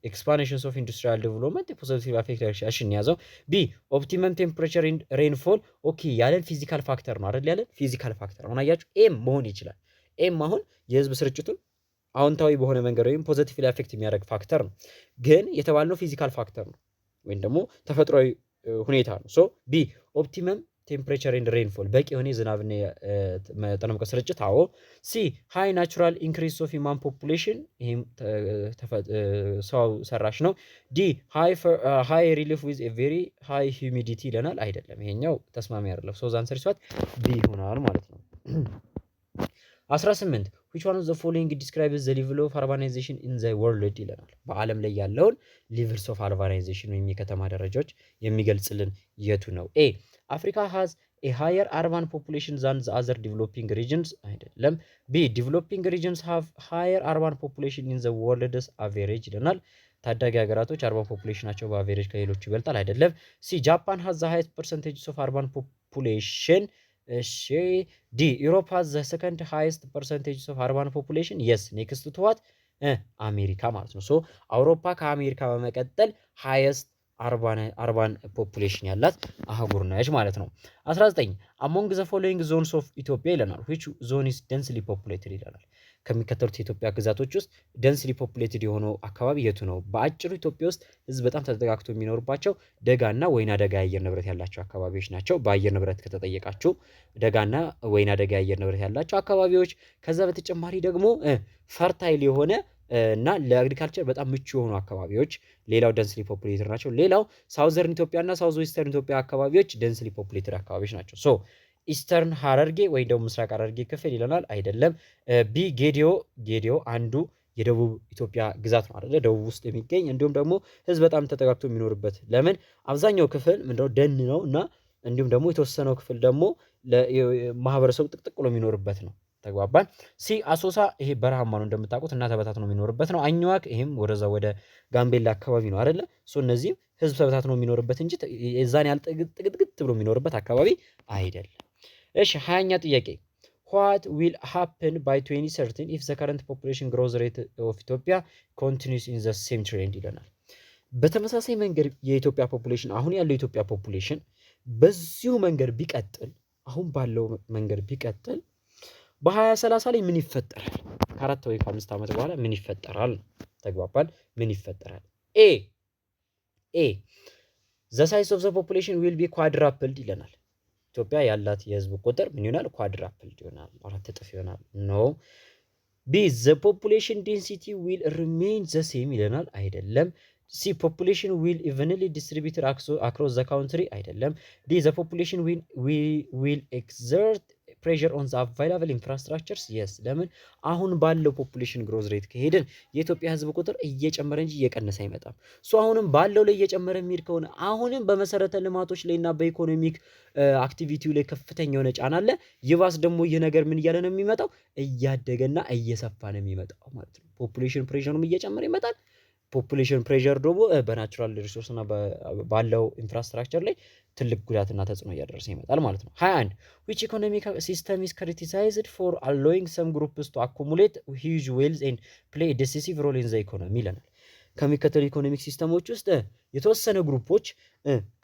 expansions of industrial development positive affect action ያዘው። ቢ optimum temperature and rainfall ኦኬ ያለን ፊዚካል ፋክተር ነው አይደል? ያለን ፊዚካል ፋክተር አሁን አያችሁ ኤም መሆን ይችላል። ኤም አሁን የህዝብ ስርጭቱን አዎንታዊ በሆነ መንገድ ወይም ፖዚቲቭሊ አፌክት የሚያደርግ ፋክተር ነው። ግን የተባልነው ፊዚካል ፋክተር ነው ወይም ደግሞ ተፈጥሯዊ ሁኔታ ነው። ሶ ቢ ኦፕቲመም ቴምፕሬቸር ኤንድ ሬንፎል በቂ የሆነ የዝናብና መጠነ ሙቀት ስርጭት። አዎ። ሲ ሃይ ናቹራል ኢንክሪስ ኦፍ ሂማን ፖፑሌሽን ይህም ሰው ሰራሽ ነው። ዲ ሃይ ሪሊፍ ዊዝ ኤ ቬሪ ሃይ ሂዩሚዲቲ ይለናል። አይደለም፣ ይሄኛው ተስማሚ አይደለም። ሶ ዛንሰር ይሷት ቢ ይሆናል ማለት ነው። 18 which one of the following describes the level of urbanization in the world ይለናል። በዓለም ላይ ያለውን levels of urbanization ወይም የከተማ ደረጃዎች የሚገልጽልን የቱ ነው? ኤ አፍሪካ has a higher urban population than the other developing regions አይደለም። ቢ developing regions have higher urban population in the world's average ይለናል። ታዳጊ ሀገራቶች አርባን ፖፑሌሽናቸው በአቬሬጅ ከሌሎች ይበልጣል። አይደለም። ሲ ጃፓን has the highest percentage of urban population እሺ ዲ ዩሮፕ ሃዝ ዘ ሰከንድ ሃይስት ፐርሰንቴጅ ኦፍ አርባን ፖፑሌሽን የስ ኔክስት ቱ ዋት አሜሪካ ማለት ነው። ሶ አውሮፓ ከአሜሪካ በመቀጠል ሃይስት አርባን ፖፑሌሽን ያላት አህጉር ነች ማለት ነው። 19 አሞንግ ዘ ፎሎዊንግ ዞንስ ኦፍ ኢትዮጵያ ይለናል። which zone is densely populated ይለናል። ከሚከተሉት የኢትዮጵያ ግዛቶች ውስጥ ደንስሊ ፖፑሌትድ የሆነው አካባቢ የቱ ነው? በአጭሩ ኢትዮጵያ ውስጥ ህዝብ በጣም ተጠጋግቶ የሚኖርባቸው ደጋና ወይና ደጋ የአየር ንብረት ያላቸው አካባቢዎች ናቸው። በአየር ንብረት ከተጠየቃችሁ ደጋና ወይና ደጋ የአየር ንብረት ያላቸው አካባቢዎች። ከዛ በተጨማሪ ደግሞ ፈርታይል የሆነ እና ለአግሪካልቸር በጣም ምቹ የሆኑ አካባቢዎች ሌላው ደንስሊ ፖፑሌትድ ናቸው። ሌላው ሳውዘርን ኢትዮጵያ እና ሳውዝ ዌስተርን ኢትዮጵያ አካባቢዎች ደንስሊ ፖፑሌትድ አካባቢዎች ናቸው። ሶ ኢስተርን ሐረርጌ ወይም ደግሞ ምስራቅ ሐረርጌ ክፍል ይለናል። አይደለም። ቢ ጌዲዮ አንዱ የደቡብ ኢትዮጵያ ግዛት ነው አይደለ? ደቡብ ውስጥ የሚገኝ እንዲሁም ደግሞ ህዝብ በጣም ተጠጋግቶ የሚኖርበት። ለምን አብዛኛው ክፍል ምንድነው ደን ነው እና እንዲሁም ደግሞ የተወሰነው ክፍል ደግሞ ለማህበረሰቡ ጥቅጥቅ ብሎ የሚኖርበት ነው። ተግባባን። ሲ አሶሳ ይሄ በረሃማ ነው እንደምታውቁት እና ተበታትኖ የሚኖርበት ነው። አኝዋክ ይሄም ወደዛ ወደ ጋምቤላ አካባቢ ነው አይደለ? ሶ እነዚህም ህዝብ ተበታትኖ የሚኖርበት እንጂ የዛን ያህል ጥቅጥቅጥ ብሎ የሚኖርበት አካባቢ አይደለም። እሺ 20ኛ ጥያቄ what will happen by 2030 if the current population growth rate of Ethiopia continues in the same trend ይለናል። በተመሳሳይ መንገድ የኢትዮጵያ ፖፑሌሽን አሁን ያለው የኢትዮጵያ ፖፑሌሽን በዚሁ መንገድ ቢቀጥል አሁን ባለው መንገድ ቢቀጥል በ2030 ላይ ምን ይፈጠራል? ከአራት ወይ ከአምስት ዓመት በኋላ ምን ይፈጠራል? ተግባባን። ምን ይፈጠራል? ኤ the size of the population will be quadrupled ይለናል። ኢትዮጵያ ያላት የህዝብ ቁጥር ምን ይሆናል? ኳድራፕልድ ይሆናል፣ አራት እጥፍ ይሆናል። ኖ ቢ the population density will remain the same ይለናል። አይደለም። ሲ population will evenly distributed across the country አይደለም። ዲ the population will exert pressure on the available infrastructures yes። ለምን አሁን ባለው ፖፑሌሽን ግሮዝ ሬት ከሄድን የኢትዮጵያ ህዝብ ቁጥር እየጨመረ እንጂ እየቀነሰ አይመጣም። ሶ አሁንም ባለው ላይ እየጨመረ የሚሄድ ከሆነ አሁንም በመሰረተ ልማቶች ላይና በኢኮኖሚክ አክቲቪቲው ላይ ከፍተኛ የሆነ ጫና አለ። ይባስ ደግሞ ይህ ነገር ምን እያለ ነው የሚመጣው? እያደገና እየሰፋ ነው የሚመጣው ማለት ነው። ፖፑሌሽን ፕሬሸሩም እየጨመረ ይመጣል። ፖፑሌሽን ፕሬሸር ደግሞ በናቹራል ሪሶርስ እና ባለው ኢንፍራስትራክቸር ላይ ትልቅ ጉዳትና ተጽዕኖ እያደረሰ ይመጣል ማለት ነው። 21 which economic system is criticized for allowing some groups to accumulate huge wealth and play a decisive role in the economy ይለናል። ከሚከተሉ ኢኮኖሚክ ሲስተሞች ውስጥ የተወሰነ ግሩፖች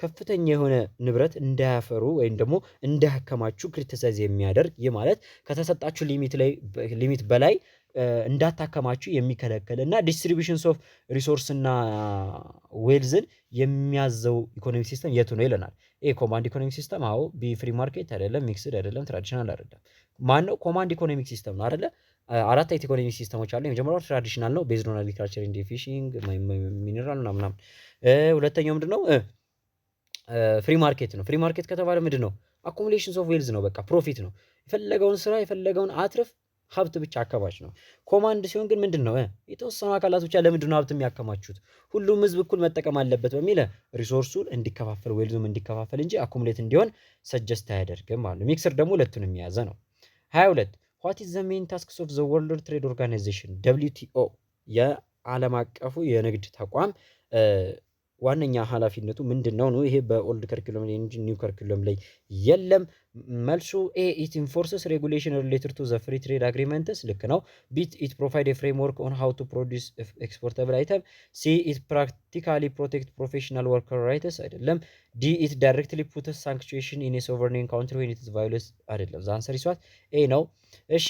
ከፍተኛ የሆነ ንብረት እንዳያፈሩ ወይም ደግሞ እንዳያከማቹ ክሪቲሳይዝ የሚያደርግ ይህ ማለት ከተሰጣችሁ ሊሚት በላይ እንዳታከማቹ የሚከለከል እና ዲስትሪቢዩሽንስ ኦፍ ሪሶርስ እና ዌልዝን የሚያዘው ኢኮኖሚክ ሲስተም የቱ ነው ይለናል። ኤ ኮማንድ ኢኮኖሚክ ሲስተም። አዎ። ቢ ፍሪ ማርኬት አይደለም። ሚክስድ አይደለም። ትራዲሽናል አይደለም። ማን ነው? ኮማንድ ኢኮኖሚክ ሲስተም ነው አይደለ? አራት አይነት ኢኮኖሚክ ሲስተሞች አሉ። የመጀመሪያው ትራዲሽናል ነው፣ ቤዝድ ኦን አግሪካልቸር ኤንድ ፊሺንግ ሚነራል እና ምናምን። ሁለተኛው ምንድነው? ፍሪ ማርኬት ነው። ፍሪ ማርኬት ከተባለ ምንድነው? አኩሙሌሽንስ ኦፍ ዌልዝ ነው። በቃ ፕሮፊት ነው። የፈለገውን ስራ የፈለገውን አትርፍ ሀብት ብቻ አከማች ነው። ኮማንድ ሲሆን ግን ምንድነው? የተወሰኑ አካላት ብቻ ለምንድነው ሀብት የሚያከማቹት? ሁሉም ህዝብ እኩል መጠቀም አለበት በሚል ሪሶርሱን እንዲከፋፈል ዌልዙም እንዲከፋፈል እንጂ አኩሙሌት እንዲሆን ሰጀስት አያደርግም ማለት ነው። ሚክስር ደግሞ ሁለቱንም የያዘ ነው። 22 what is the main tasks of the World Trade Organization WTO የዓለም አቀፉ የንግድ ተቋም ዋነኛ ኃላፊነቱ ምንድነው ነው? ይሄ በኦልድ ከሪኩለም ላይ እንጂ ኒው ከሪኩለም ላይ የለም። መልሱ ኤ ኢት ኢንፎርስስ ሬጉሌሽን ሪሌትድ ቱ ዘ ፍሪ ትሬድ አግሪመንትስ ልክ ነው። ቢ ኢት ፕሮቫይድ ኤ ፍሬምወርክ ኦን ሃው ቱ ፕሮዲውስ ኤክስፖርታብል አይተም። ሲ ኢት ፕራክቲካሊ ፕሮቴክት ፕሮፌሽናል ወርከር ራይትስ አይደለም። ዲ ኢት ዳይሬክትሊ ፑትስ ሳንክቹዌሽን ኢን ኤ ሶቨሬን ካንትሪ ዌን ኢት ኢዝ ቫዮለንስ አይደለም። ዘ አንሰር ኢዝ ዋት ኤ ነው። እሺ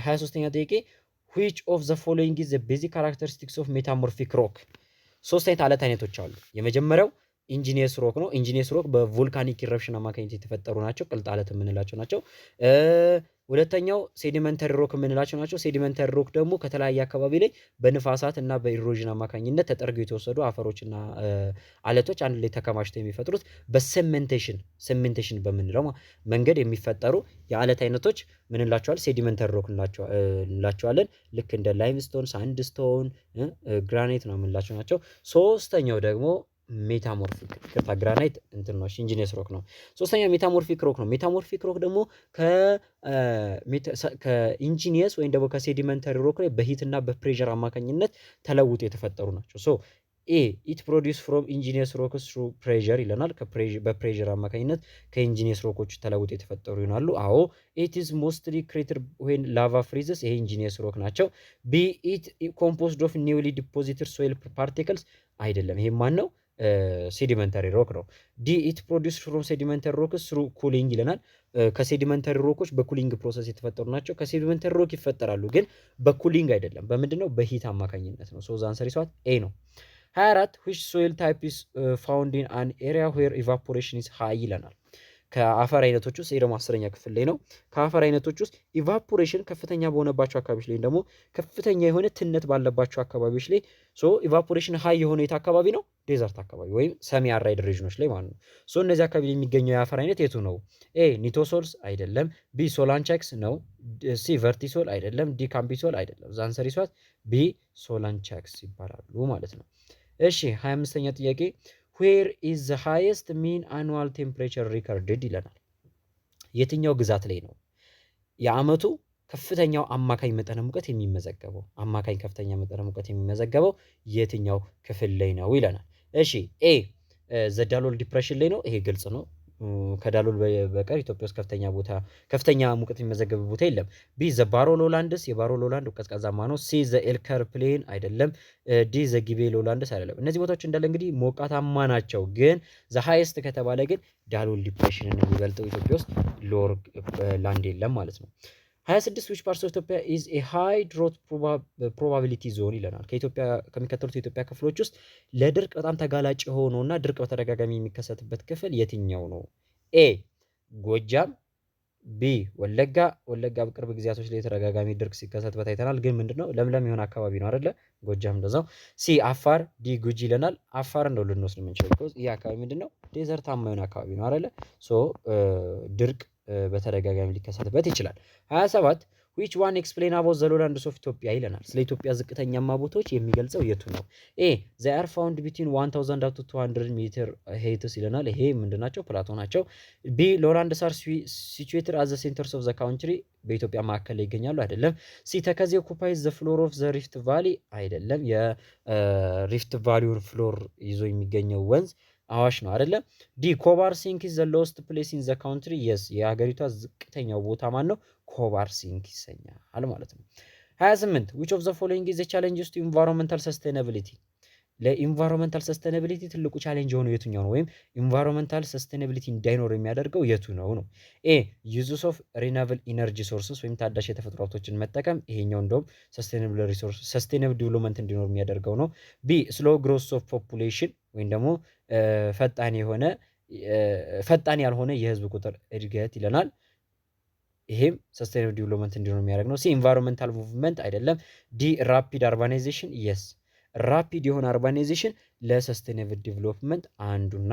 23ኛ ጥያቄ which of the following is the basic characteristics of metamorphic rock? ሶስት አይነት አለት አይነቶች አሉ። የመጀመሪያው ኢንጂኒየስ ሮክ ነው። ኢንጂኒየስ ሮክ በቮልካኒክ ኢረፕሽን አማካኝነት የተፈጠሩ ናቸው። ቅልጥ አለት የምንላቸው ናቸው። ሁለተኛው ሴዲመንተሪ ሮክ የምንላቸው ናቸው። ሴዲመንተሪ ሮክ ደግሞ ከተለያየ አካባቢ ላይ በንፋሳት እና በኢሮዥን አማካኝነት ተጠርገው የተወሰዱ አፈሮችና አለቶች አንድ ላይ ተከማችተው የሚፈጥሩት በሴሜንቴሽን በምንለው መንገድ የሚፈጠሩ የአለት አይነቶች ምን እንላቸዋለን? ሴዲመንተሪ ሮክ እንላቸዋለን። ልክ እንደ ላይምስቶን፣ ሳንድስቶን፣ ግራናይት ነው የምንላቸው ናቸው። ሶስተኛው ደግሞ ሜታሞርፊክ ግራናይት እንትን ነው ኢንጂነስ ሮክ ነው። ሶስተኛው ሜታሞርፊክ ሮክ ነው። ሜታሞርፊክ ሮክ ደግሞ ከኢንጂኒየስ ወይም ደግሞ ከሴዲመንተሪ ሮክ ላይ በሂትና በፕሬሸር አማካኝነት ተለውጦ የተፈጠሩ ናቸው። ሶ ኤ ኢት ፕሮዲውስ ፍሮም ኢንጂኒየስ ሮክስ ትሩ ፕሬሸር ይለናል። በፕሬሸር አማካኝነት ከኢንጂኒየስ ሮኮች ተለውጦ የተፈጠሩ ይሆናሉ። አዎ ኢት ኢዝ ሞስትሊ ክሬትድ ዌን ላቫ ፍሪዝስ፣ ይሄ ኢንጂኒየስ ሮክ ናቸው። ቢ ኢት ኮምፖዝድ ኦፍ ኒውሊ ዲፖዚትድ ሶይል ፓርቲክልስ፣ አይደለም። ይሄ ማን ነው? ሴዲመንተሪ ሮክ ነው። ዲ ኢት ፕሮዲውስ ፍሮም ሴዲመንተሪ ሮክስ ትሩ ኩሊንግ ይለናል። ከሴዲመንተሪ ሮኮች በኩሊንግ ፕሮሰስ የተፈጠሩ ናቸው። ከሴዲመንተሪ ሮክ ይፈጠራሉ ግን በኩሊንግ አይደለም። በምንድነው? በሂት አማካኝነት ነው። ሶ ዛንሰር ይሷት ኤ ነው። 24 which soil type is found in an area where evaporation is high ይለናል። ከአፈር አይነቶች ውስጥ ይሄ ደግሞ 10ኛ ክፍል ላይ ነው። ከአፈር አይነቶች ውስጥ ኢቫፖሬሽን ከፍተኛ በሆነባቸው አካባቢዎች ላይ ደግሞ ከፍተኛ የሆነ ትነት ባለባቸው አካባቢዎች ላይ ኢቫፖሬሽን ሃይ የሆነ የት አካባቢ ነው? ዴዘርት አካባቢ ወይም ሰሚ አራይድ ሪጅኖች ላይ ማለት ነው። እነዚህ አካባቢ የሚገኘው የአፈር አይነት የቱ ነው? ኤ ኒቶሶልስ አይደለም። ቢ ሶላንቻክስ ነው። ሲ ቨርቲሶል አይደለም። ዲ ካምቢሶል አይደለም። ዛንሰር ይሷት ቢ ሶላንቻክስ ይባላሉ ማለት ነው። እሺ 25ኛ ጥያቄ where is the highest mean annual temperature recorded ይለናል። የትኛው ግዛት ላይ ነው የዓመቱ ከፍተኛው አማካኝ መጠነ ሙቀት የሚመዘገበው? አማካኝ ከፍተኛ መጠነ ሙቀት የሚመዘገበው የትኛው ክፍል ላይ ነው ይለናል። እሺ ኤ ዘዳሎል ዲፕሬሽን ላይ ነው። ይሄ ግልጽ ነው። ከዳሎል በቀር ኢትዮጵያ ውስጥ ከፍተኛ ሙቀት የሚመዘገብ ቦታ የለም። ቢ ዘ ባሮ ሎላንድስ፣ የባሮ ሎላንድ ቀዝቃዛማ ነው። ሲ ዘ ኤልከር ፕሌን አይደለም። ዲ ዘ ጊቤ ሎላንድስ አይደለም። እነዚህ ቦታዎች እንዳለ እንግዲህ ሞቃታማ ናቸው። ግን ዘ ሃይስት ከተባለ ግን ዳሎል ዲፕሬሽን የሚበልጠው ኢትዮጵያ ውስጥ ሎወር ላንድ የለም ማለት ነው። 26 which parts of Ethiopia is a high drought probability zone ይለናል። ከኢትዮጵያ ከሚከተሉት የኢትዮጵያ ክፍሎች ውስጥ ለድርቅ በጣም ተጋላጭ የሆነውና ድርቅ በተደጋጋሚ የሚከሰትበት ክፍል የትኛው ነው? ኤ ጎጃም፣ ቢ ወለጋ በቅርብ ጊዜያቶች ላይ ተደጋጋሚ ድርቅ ሲከሰትበት አይተናል። ግን ምንድነው ለምለም የሆነ አካባቢ ነው አይደለ? ጎጃም እንደዛው። ሲ አፋር፣ ዲ ጉጂ ይለናል። አፋር እንደው ልንወስድ የምንችለው ይህ አካባቢ ምንድነው ዴዘርታማ የሆነ አካባቢ ነው አይደለ? ድርቅ በተደጋጋሚ ሊከሰትበት ይችላል። 27 which one explain about the lowlands of ኢትዮጵያ ይለናል። ስለ ኢትዮጵያ ዝቅተኛማ ቦታዎች የሚገልጸው የቱ ነው? ኤ they are found between 1000 up to 200 ሜትር heights ይለናል። ይሄ ምንድናቸው? ፕላቶ ናቸው። ቢ lowlands are situated at the centers of the country፣ በኢትዮጵያ ማዕከል ላይ ይገኛሉ አይደለም። ሲ ተከዜ occupies the floor of the rift valley አይደለም። የሪፍት ቫሊውን ፍሎር ይዞ የሚገኘው ወንዝ አዋሽ ነው አይደለም። ዲ ኮባር ሲንክ ኢዝ ዘ ሎስት ፕሌስ ኢን ዘ ካውንትሪ፣ የስ የሀገሪቷ ዝቅተኛው ቦታ ማን ነው? ኮባር ሲንክ ይሰኛል ማለት ነው። 28 which of the following is the challenges to environmental sustainability፣ ለኢንቫይሮንመንታል ሰስቴናቢሊቲ ትልቁ ቻሌንጅ የሆነው የትኛው ነው? ወይም ኢንቫይሮንመንታል ሰስቴናቢሊቲ እንዳይኖር የሚያደርገው የቱ ነው ነው? ኤ ዩዝስ ኦፍ ሪናብል ኢነርጂ ሶርስስ ወይም ታዳሽ የተፈጥሮ ሀብቶችን መጠቀም፣ ይሄኛው እንደውም ሰስቴናብል ዲቨሎፕመንት እንዲኖር የሚያደርገው ነው። ቢ ስሎ ግሮስ ኦፍ ፖፑሌሽን ወይም ደግሞ ፈጣን ያልሆነ የህዝብ ቁጥር እድገት ይለናል። ይሄም ሰስቴናብል ዲቨሎፕመንት እንዲኖር የሚያደርግ ነው። ሲ ኢንቫይሮንመንታል ሙቭመንት አይደለም። ዲ ራፒድ አርባናይዜሽን፣ የስ ራፒድ የሆነ አርባናይዜሽን ለሰስቴናብል ዲቨሎፕመንት አንዱና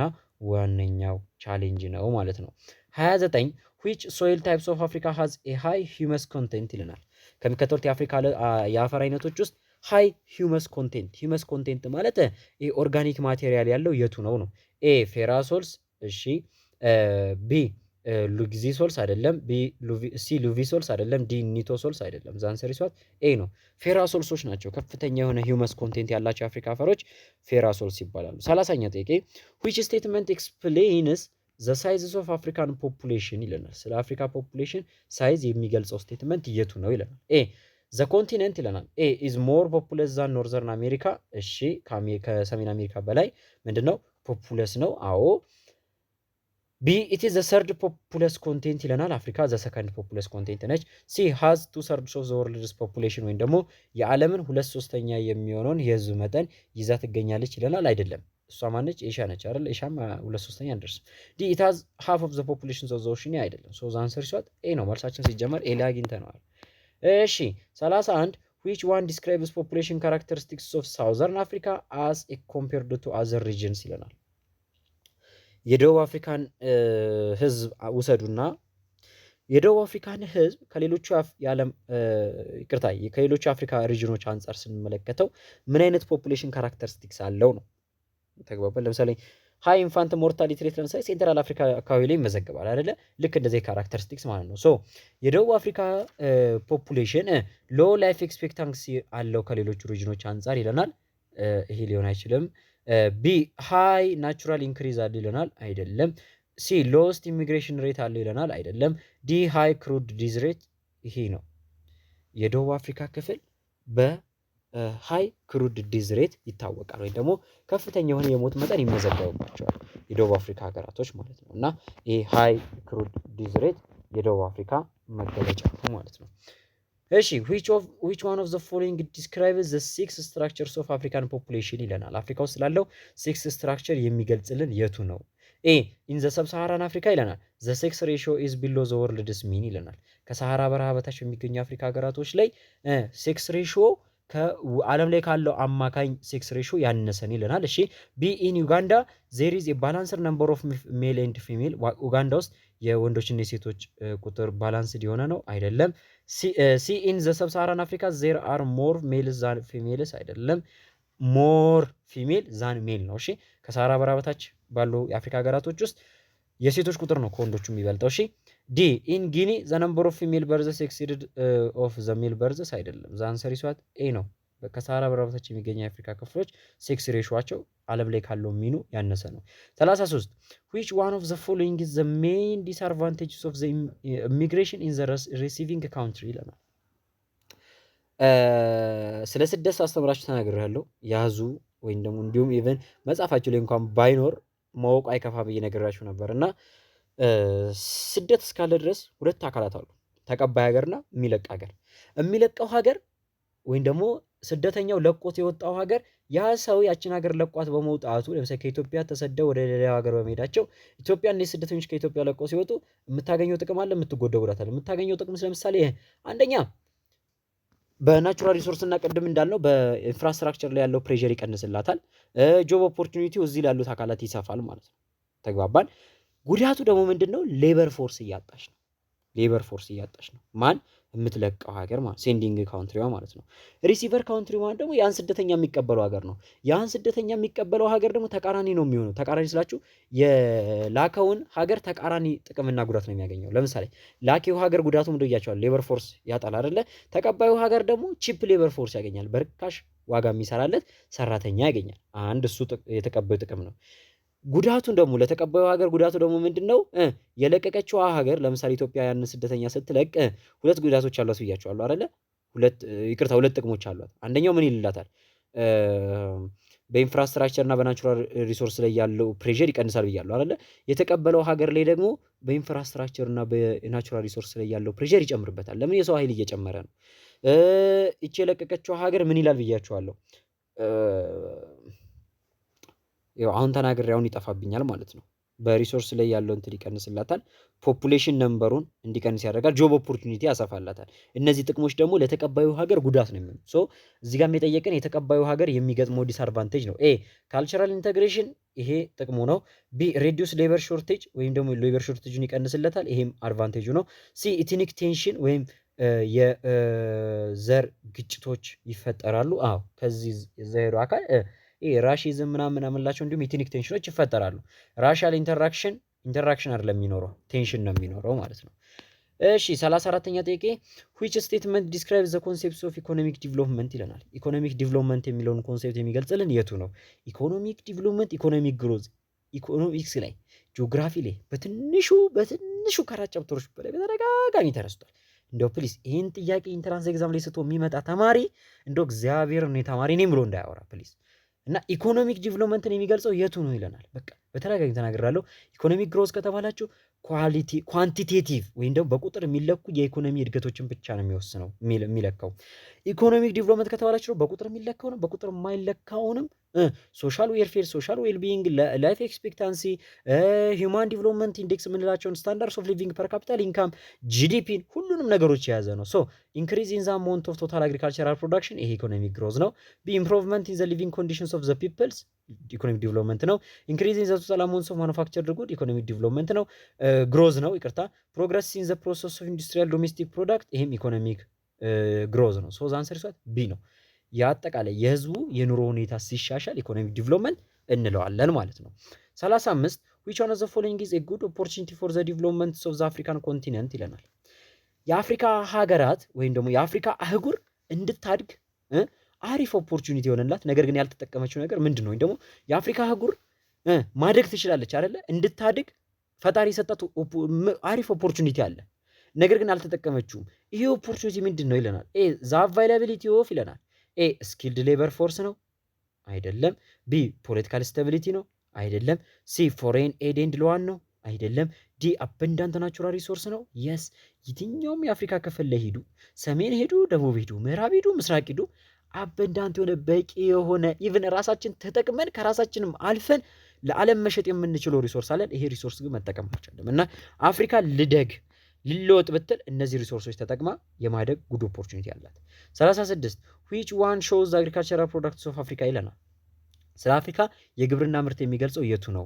ዋነኛው ቻሌንጅ ነው ማለት ነው። 29 which soil types of Africa has a high humus content ይለናል። ከሚከተሉት የአፈር አይነቶች ውስጥ ሃይ ሂውመስ ኮንቴንት ማለት ኦርጋኒክ ማቴሪያል ያለው የቱ ነው ነው? ኤ ፌራሶልስ፣ እሺ ቢ ሉግዚሶልስ አይደለም። ሲ ሉቪሶልስ አይደለም። ዲ ኒቶሶልስ አይደለም። ዛንሰር ይሷት ኤ ነው። ፌራሶልሶች ናቸው ከፍተኛ የሆነ ሂውመስ ኮንቴንት ያላቸው የአፍሪካ አፈሮች ፌራሶልስ ይባላሉ። 30ኛ ጥያቄ which statement explains the sizes of African population ይለናል። ስለ አፍሪካ ፖፑሌሽን ሳይዝ የሚገልጸው ስቴትመንት የቱ ነው ይለናል። ኤ ዘ ኮንቲነንት ይለናል። ኤ ኢዝ ሞር ፖፑለስ ዛን ኖርዘርን አሜሪካ፣ እሺ ከሰሜን አሜሪካ በላይ ምንድነው ፖፑለስ ነው። አዎ ቢ ኢት ኢዝ ዘ ሰርድ ፖፑለስ ኮንቴንት ይለናል። አፍሪካ ዘ ሰከንድ ፖፑለስ ኮንቴንት ነች። ሲ ሃዝ 2/3 ኦፍ ዘ ወርልድስ ፖፑሌሽን ወይም ደግሞ የዓለምን 2/3 የሚሆነውን የህዝብ መጠን ይዛ ትገኛለች ይለናል። አይደለም፣ እሷ ማነች? ኤሽያ ነች አይደል? ኤሽያም 2/3 አንደርስም። ዲ ኢት ሃዝ ሃፍ ኦፍ ዘ ፖፑሌሽን ኦፍ ዘ ኦሽን አይደለም። ሶ ዘ አንሰር ሲዋት ኤ ነው መልሳችን። ሲጀመር ኤ ላይ አግኝተነዋል። እሺ 31 which one describes population characteristics of southern Africa as compared to other regions ይለናል። የደቡብ አፍሪካን ህዝብ ውሰዱና የደቡብ አፍሪካን ህዝብ ከሌሎቹ የዓለም ይቅርታ ከሌሎቹ አፍሪካ ሪጅኖች አንጻር ስንመለከተው ምን አይነት ፖፑሌሽን ካራክተሪስቲክስ አለው ነው። ተግባባን። ለምሳሌ ሃይ ኢንፋንት ሞርታሊቲ ሬት ለምሳሌ ሴንትራል አፍሪካ አካባቢ ላይ ይመዘገባል አይደለ? ልክ እንደዚህ ካራክተሪስቲክስ ማለት ነው። ሶ የደቡብ አፍሪካ ፖፑሌሽን ሎ ላይፍ ኤክስፔክታንሲ አለው ከሌሎቹ ሪጅኖች አንጻር ይለናል። ይሄ ሊሆን አይችልም። ቢ ሃይ ናቹራል ኢንክሪዝ አለ ይለናል። አይደለም። ሲ ሎስት ኢሚግሬሽን ሬት አለ ይለናል። አይደለም። ዲ ሃይ ክሩድ ዲዝ ሬት። ይሄ ነው የደቡብ አፍሪካ ክፍል በሃይ ክሩድ ዲዝ ሬት ይታወቃል፣ ወይም ደግሞ ከፍተኛ የሆነ የሞት መጠን ይመዘገብባቸዋል የደቡብ አፍሪካ ሀገራቶች ማለት ነው። እና ይሄ ሃይ ክሩድ ዲዝ ሬት የደቡብ አፍሪካ መገለጫ ነው ማለት ነው። እሺ which one of the following describes the six structures of African population ይለናል። አፍሪካ ውስጥ ላለው ሲክስ ስትራክቸር የሚገልጽልን የቱ ነው? ኤ ኢን ዘ ሰብ ሳሃራን አፍሪካ ይለናል። ዘ ሴክስ ሬሽዮ ኢዝ ቢሎ ዘ ወርልድስ ሚን ይለናል። ከሰሃራ በረሃ በታች በሚገኙ አፍሪካ ሀገራቶች ላይ ሴክስ ሬሽዮ ከዓለም ላይ ካለው አማካኝ ሴክስ ሬሽዮ ያነሰን ይለናል። እሺ ቢ ኢን ዩጋንዳ ዜር ኢዝ ኤ ባላንስድ ነምበር ኦፍ ሜል ኤንድ ፊሜል። ኡጋንዳ ውስጥ የወንዶችና የሴቶች ቁጥር ባላንስድ የሆነ ነው። አይደለም። ሲ ኢን ዘ ሰብ ሳሃራን አፍሪካ ዜር አር ሞር ሜልስ ዛን ፊሜልስ። አይደለም። ሞር ፊሜል ዛን ሜል ነው። እሺ ከሰሃራ በረሃ በታች ባሉ የአፍሪካ ሀገራቶች ውስጥ የሴቶች ቁጥር ነው ከወንዶቹ የሚበልጠው። እሺ ዲ ኢን ጊኒ ዘ ነምበር ኦፍ ፊሜል በርዘስ ኤክሲድድ ኦፍ ዘ ሜል በርዘስ። አይደለም። ዘ አንሰር ኢዝ ዋት ኤ ነው። ከሰሃራ በረሃ በታች የሚገኙ የአፍሪካ ክፍሎች ሴክስ ሬሾቸው ዓለም ላይ ካለው ሚኑ ያነሰ ነው። 33 which one of the following is the main disadvantages of the immigration in the receiving country ይለናል። ስለ ስደት አስተምራችሁ ተናግሬያለሁ። ያዙ ወይም ደግሞ እንዲሁም ኢቨን መጽሐፋችሁ ላይ እንኳን ባይኖር ማወቁ አይከፋም ብዬ ነግራችሁ ነበር። እና ስደት እስካለ ድረስ ሁለት አካላት አሉ፣ ተቀባይ ሀገርና የሚለቅ ሀገር። የሚለቀው ሀገር ወይም ደግሞ ስደተኛው ለቆት የወጣው ሀገር ያ ሰው ያችን ሀገር ለቋት በመውጣቱ ለምሳሌ ከኢትዮጵያ ተሰደው ወደ ሌላ ሀገር በመሄዳቸው ኢትዮጵያ እነዚህ ስደተኞች ከኢትዮጵያ ለቀው ሲወጡ የምታገኘው ጥቅም አለ፣ የምትጎዳው ጉዳት አለ። የምታገኘው ጥቅም ለምሳሌ አንደኛ በናቹራል ሪሶርስ እና ቅድም እንዳልነው በኢንፍራስትራክቸር ላይ ያለው ፕሬሸር ይቀንስላታል። ጆብ ኦፖርቹኒቲ እዚህ ላሉት አካላት ይሰፋል ማለት ነው። ተግባባን። ጉዳቱ ደግሞ ምንድን ነው? ሌበር ፎርስ እያጣች ነው። ሌበር ፎርስ እያጣች ነው። ማን? የምትለቀው ሀገር ማለት ሴንዲንግ ካውንትሪዋ ማለት ነው። ሪሲቨር ካውንትሪ ማለት ደግሞ ያን ስደተኛ የሚቀበለው ሀገር ነው። ያን ስደተኛ የሚቀበለው ሀገር ደግሞ ተቃራኒ ነው የሚሆነው። ተቃራኒ ስላችሁ የላከውን ሀገር ተቃራኒ ጥቅምና ጉዳት ነው የሚያገኘው። ለምሳሌ ላኪው ሀገር ጉዳቱ ምንድን እያቸዋል? ሌበር ፎርስ ያጣል አይደለ? ተቀባዩ ሀገር ደግሞ ቺፕ ሌበር ፎርስ ያገኛል። በርካሽ ዋጋ የሚሰራለት ሰራተኛ ያገኛል። አንድ እሱ የተቀባዩ ጥቅም ነው። ጉዳቱን ደግሞ ለተቀባዩ ሀገር ጉዳቱ ደግሞ ምንድነው? የለቀቀችው ሀገር ለምሳሌ ኢትዮጵያ ያን ስደተኛ ስትለቅ ሁለት ጉዳቶች አሏት ብያቸዋለሁ አይደለ? ሁለት ጥቅሞች አሏት። አንደኛው ምን ይልላታል? በኢንፍራስትራክቸር እና በናቹራል ሪሶርስ ላይ ያለው ፕሬሸር ይቀንሳል ብያለሁ አይደለ? የተቀበለው ሀገር ላይ ደግሞ በኢንፍራስትራክቸር እና በናቹራል ሪሶርስ ላይ ያለው ፕሬሸር ይጨምርበታል። ለምን? የሰው ኃይል እየጨመረ ነው። እቺ የለቀቀችው ሀገር ምን ይላል ብያቸዋለሁ። ያው አሁን ተናግሬ አሁን ይጠፋብኛል ማለት ነው። በሪሶርስ ላይ ያለው እንትን ይቀንስላታል። ፖፑሌሽን ነምበሩን እንዲቀንስ ያደርጋል። ጆብ ኦፖርቹኒቲ ያሰፋላታል። እነዚህ ጥቅሞች ደግሞ ለተቀባዩ ሀገር ጉዳት ነው የሚሆኑት። ሶ እዚህ ጋር የጠየቀን የተቀባዩ ሀገር የሚገጥመው ዲስአድቫንቴጅ ነው። ኤ ካልቸራል ኢንተግሬሽን፣ ይሄ ጥቅሙ ነው። ቢ ሬዲዩስ ሌበር ሾርቴጅ ወይም ደግሞ ሌበር ሾርቴጅን ይቀንስለታል። ይሄም አድቫንቴጁ ነው። ሲ ኢትኒክ ቴንሽን ወይም የዘር ግጭቶች ይፈጠራሉ። አዎ ከዚህ ዘሩ አካል ራሺዝም ምናምን አምላቸው እንዲሁም ኢትኒክ ቴንሽኖች ይፈጠራሉ። ራሻል ኢንተራክሽን አይደለም የሚኖረው ቴንሽን ነው የሚኖረው ማለት ነው። እሺ 34ኛ ጥያቄ which statement describes the concepts of economic development ይለናል። ኢኮኖሚክ ዲቨሎፕመንት የሚለውን ኮንሴፕት የሚገልጽልን የቱ ነው? ኢኮኖሚክ ዲቨሎፕመንት፣ ኢኮኖሚክ ግሮዝ ኢኮኖሚክስ ላይ ጂኦግራፊ ላይ በትንሹ ከአራት ቻፕተሮች በላይ በተደጋጋሚ ተረስቷል። እንደው ፕሊስ ይህን ጥያቄ ኢንትራንስ ኤግዛም ላይ ስቶ የሚመጣ ተማሪ እንደው እግዚአብሔር እኔ ተማሪ ነኝ ብሎ እንዳያወራ ፕሊስ። እና ኢኮኖሚክ ዲቨሎፕመንትን የሚገልጸው የቱ ነው ይለናል። በቃ በተደጋጋሚ ተናግራለሁ። ኢኮኖሚክ ግሮዝ ከተባላችሁ ኳንቲቴቲቭ ወይም ደግሞ በቁጥር የሚለኩ የኢኮኖሚ እድገቶችን ብቻ ነው የሚወስነው የሚለካው። ኢኮኖሚክ ዲቨሎፕመንት ከተባላችሁ በቁጥር የሚለካው ነው፣ በቁጥር የማይለካውንም ሶሻል ዌልፌር፣ ሶሻል ዌልቢንግ፣ ላይፍ ኤክስፔክታንሲ፣ ሂውማን ዲቨሎፕመንት ኢንዴክስ የምንላቸውን ስታንዳርድስ ኦፍ ሊቪንግ ፐር ካፒታል ኢንካም፣ ጂዲፒን ሁሉንም ነገሮች የያዘ ነው። ሶ ኢንክሪዝ ኢን ዘ አማውንት ኦፍ ቶታል አግሪካልቸራል ፕሮዳክሽን ይሄ ኢኮኖሚክ ግሮዝ ነው። ቢ ኢምፕሩቭመንት ኢን ዘ ሊቪንግ ኮንዲሽንስ ኦፍ ዘ ፒፕልስ ኢኮኖሚክ ዲቨሎፕመንት ነው። ኢንክሪዝ ኢን ዘ ቶታል አማውንት ኦፍ ማኑፋክቸርድ ጉድ ኢኮኖሚክ ዲቨሎፕመንት ነው፣ ግሮዝ ነው። ይቅርታ ፕሮግረስ ኢን ዘ ፕሮሰስ ኦፍ ኢንዱስትሪያል ዶሜስቲክ ፕሮዳክት ይሄም ኢኮኖሚክ ግሮዝ ነው። ሶ ዘ አንሰር ኢዝ ቢ ነው። የአጠቃላይ የህዝቡ የኑሮ ሁኔታ ሲሻሻል ኢኮኖሚክ ዲቨሎፕመንት እንለዋለን ማለት ነው። 35 which one of the following is a good opportunity for the development of the African continent ይለናል። የአፍሪካ ሀገራት ወይም ደግሞ የአፍሪካ አህጉር እንድታድግ አሪፍ ኦፖርቹኒቲ የሆነላት ነገር ግን ያልተጠቀመችው ነገር ምንድን ነው? ወይም ደግሞ የአፍሪካ አህጉር ማደግ ትችላለች አይደለ? እንድታድግ ፈጣሪ የሰጣት አሪፍ ኦፖርቹኒቲ አለ፣ ነገር ግን አልተጠቀመችውም። ይሄ ኦፖርቹኒቲ ምንድን ነው ይለናል። ዘ አቫይላቢሊቲ ኦፍ ይለናል። ስኪልድ ሌበር ፎርስ ነው አይደለም። ቢ ፖለቲካል ስታቢሊቲ ነው አይደለም። ሲ ፎሬን ኤድ ኤንድ ሎዋን ነው አይደለም። ዲ አበንዳንት ናቹራል ሪሶርስ ነው። የስ የትኛውም የአፍሪካ ክፍል ላይ ሂዱ፣ ሰሜን ሄዱ፣ ደቡብ ሄዱ፣ ምዕራብ ሄዱ፣ ምስራቅ ሄዱ፣ አበንዳንት የሆነ በቂ የሆነ ኢቭን ራሳችን ተጠቅመን ከራሳችንም አልፈን ለዓለም መሸጥ የምንችለው ሪሶርስ አለን። ይሄ ሪሶርስ ግን መጠቀም አልቻለም እና አፍሪካ ልደግ ልለወጥ ብትል እነዚህ ሪሶርሶች ተጠቅማ የማደግ ጉድ ኦፖርቹኒቲ አላት። 36 which one shows the agricultural products of Africa ይለናል። ስለ አፍሪካ የግብርና ምርት የሚገልጸው የቱ ነው?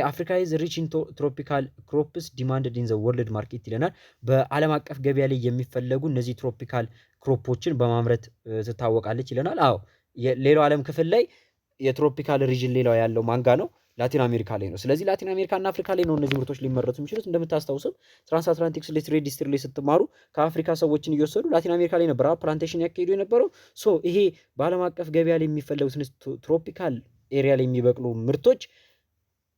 አፍሪካ ኢዝ ሪች ኢን ትሮፒካል ክሮፕስ ዲማንድድ ኢን ዘ ወርልድ ማርኬት ይለናል። በዓለም አቀፍ ገበያ ላይ የሚፈለጉ እነዚህ ትሮፒካል ክሮፖችን በማምረት ትታወቃለች ይለናል። አዎ ሌላው ዓለም ክፍል ላይ የትሮፒካል ሪጅን ሌላው ያለው ማንጋ ነው፣ ላቲን አሜሪካ ላይ ነው። ስለዚህ ላቲን አሜሪካ እና አፍሪካ ላይ ነው እነዚህ ምርቶች ሊመረቱ የሚችሉት። እንደምታስታውሰው ትራንስአትላንቲክ ትሬድ ሂስትሪ ላይ ስትማሩ ከአፍሪካ ሰዎችን እየወሰዱ ላቲን አሜሪካ ላይ ነበር ፕላንቴሽን ያካሄዱ የነበረው። ሶ ይሄ በዓለም አቀፍ ገበያ ላይ የሚፈለጉት ትሮፒካል ኤሪያ ላይ የሚበቅሉ ምርቶች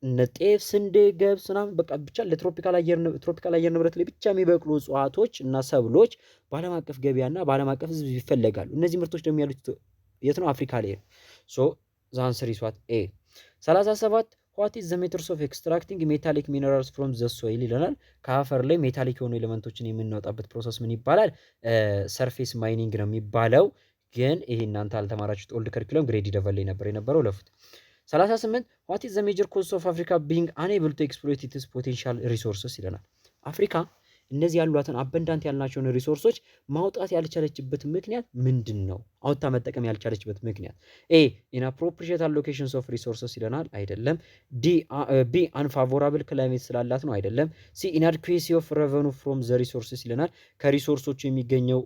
እነ ጤፍ፣ ስንዴ፣ ገብስ ምናምን በቃ ብቻ ለትሮፒካል አየር ንብረት ላይ ብቻ የሚበቅሉ እጽዋቶች እና ሰብሎች በዓለም አቀፍ ገበያና በዓለም አቀፍ ሕዝብ ይፈለጋሉ። እነዚህ ምርቶች ደግሞ ያሉት የት ነው? አፍሪካ ላይ ነው። ሶ ዘ አንሰር ኢዝ ዋት ኤ። 37 ዋት ኢዝ ዘ ሜተድስ ኦፍ ኤክስትራክቲንግ ሜታሊክ ሚነራልስ ፍሮም ዘ ሶይል ይለናል። ከአፈር ላይ ሜታሊክ የሆኑ ኤሌመንቶችን የምናወጣበት ፕሮሰስ ምን ይባላል? ሰርፌስ ማይኒንግ ነው የሚባለው። ግን ይሄ እናንተ አልተማራችሁት። ኦልድ ከሪኩለም ግሬድ ደቨል ላይ ነበር የነበረው ለፉት። 38 ዋት ኢዝ ዘ ሜጀር ኮዝ ኦፍ አፍሪካ ቢንግ አንኤብል ቱ ኤክስፕሎይት ኢትስ ፖቴንሻል ሪሶርስስ ይለናል። አፍሪካ እነዚህ ያሏትን አበንዳንት ያልናቸውን ሪሶርሶች ማውጣት ያልቻለችበት ምክንያት ምንድን ነው? አውጥታ መጠቀም ያልቻለችበት ምክንያት ኢንአፕሮፕሪየት አሎኬሽንስ ኦፍ ሪሶርሰስ ይለናል። አይደለም። ቢ አንፋቮራብል ክላይሜት ስላላት ነው። አይደለም። ሲ ኢንአድኩዌሲ ኦፍ ረቨኑ ፍሮም ዘ ሪሶርስስ ይለናል። ከሪሶርሶቹ የሚገኘው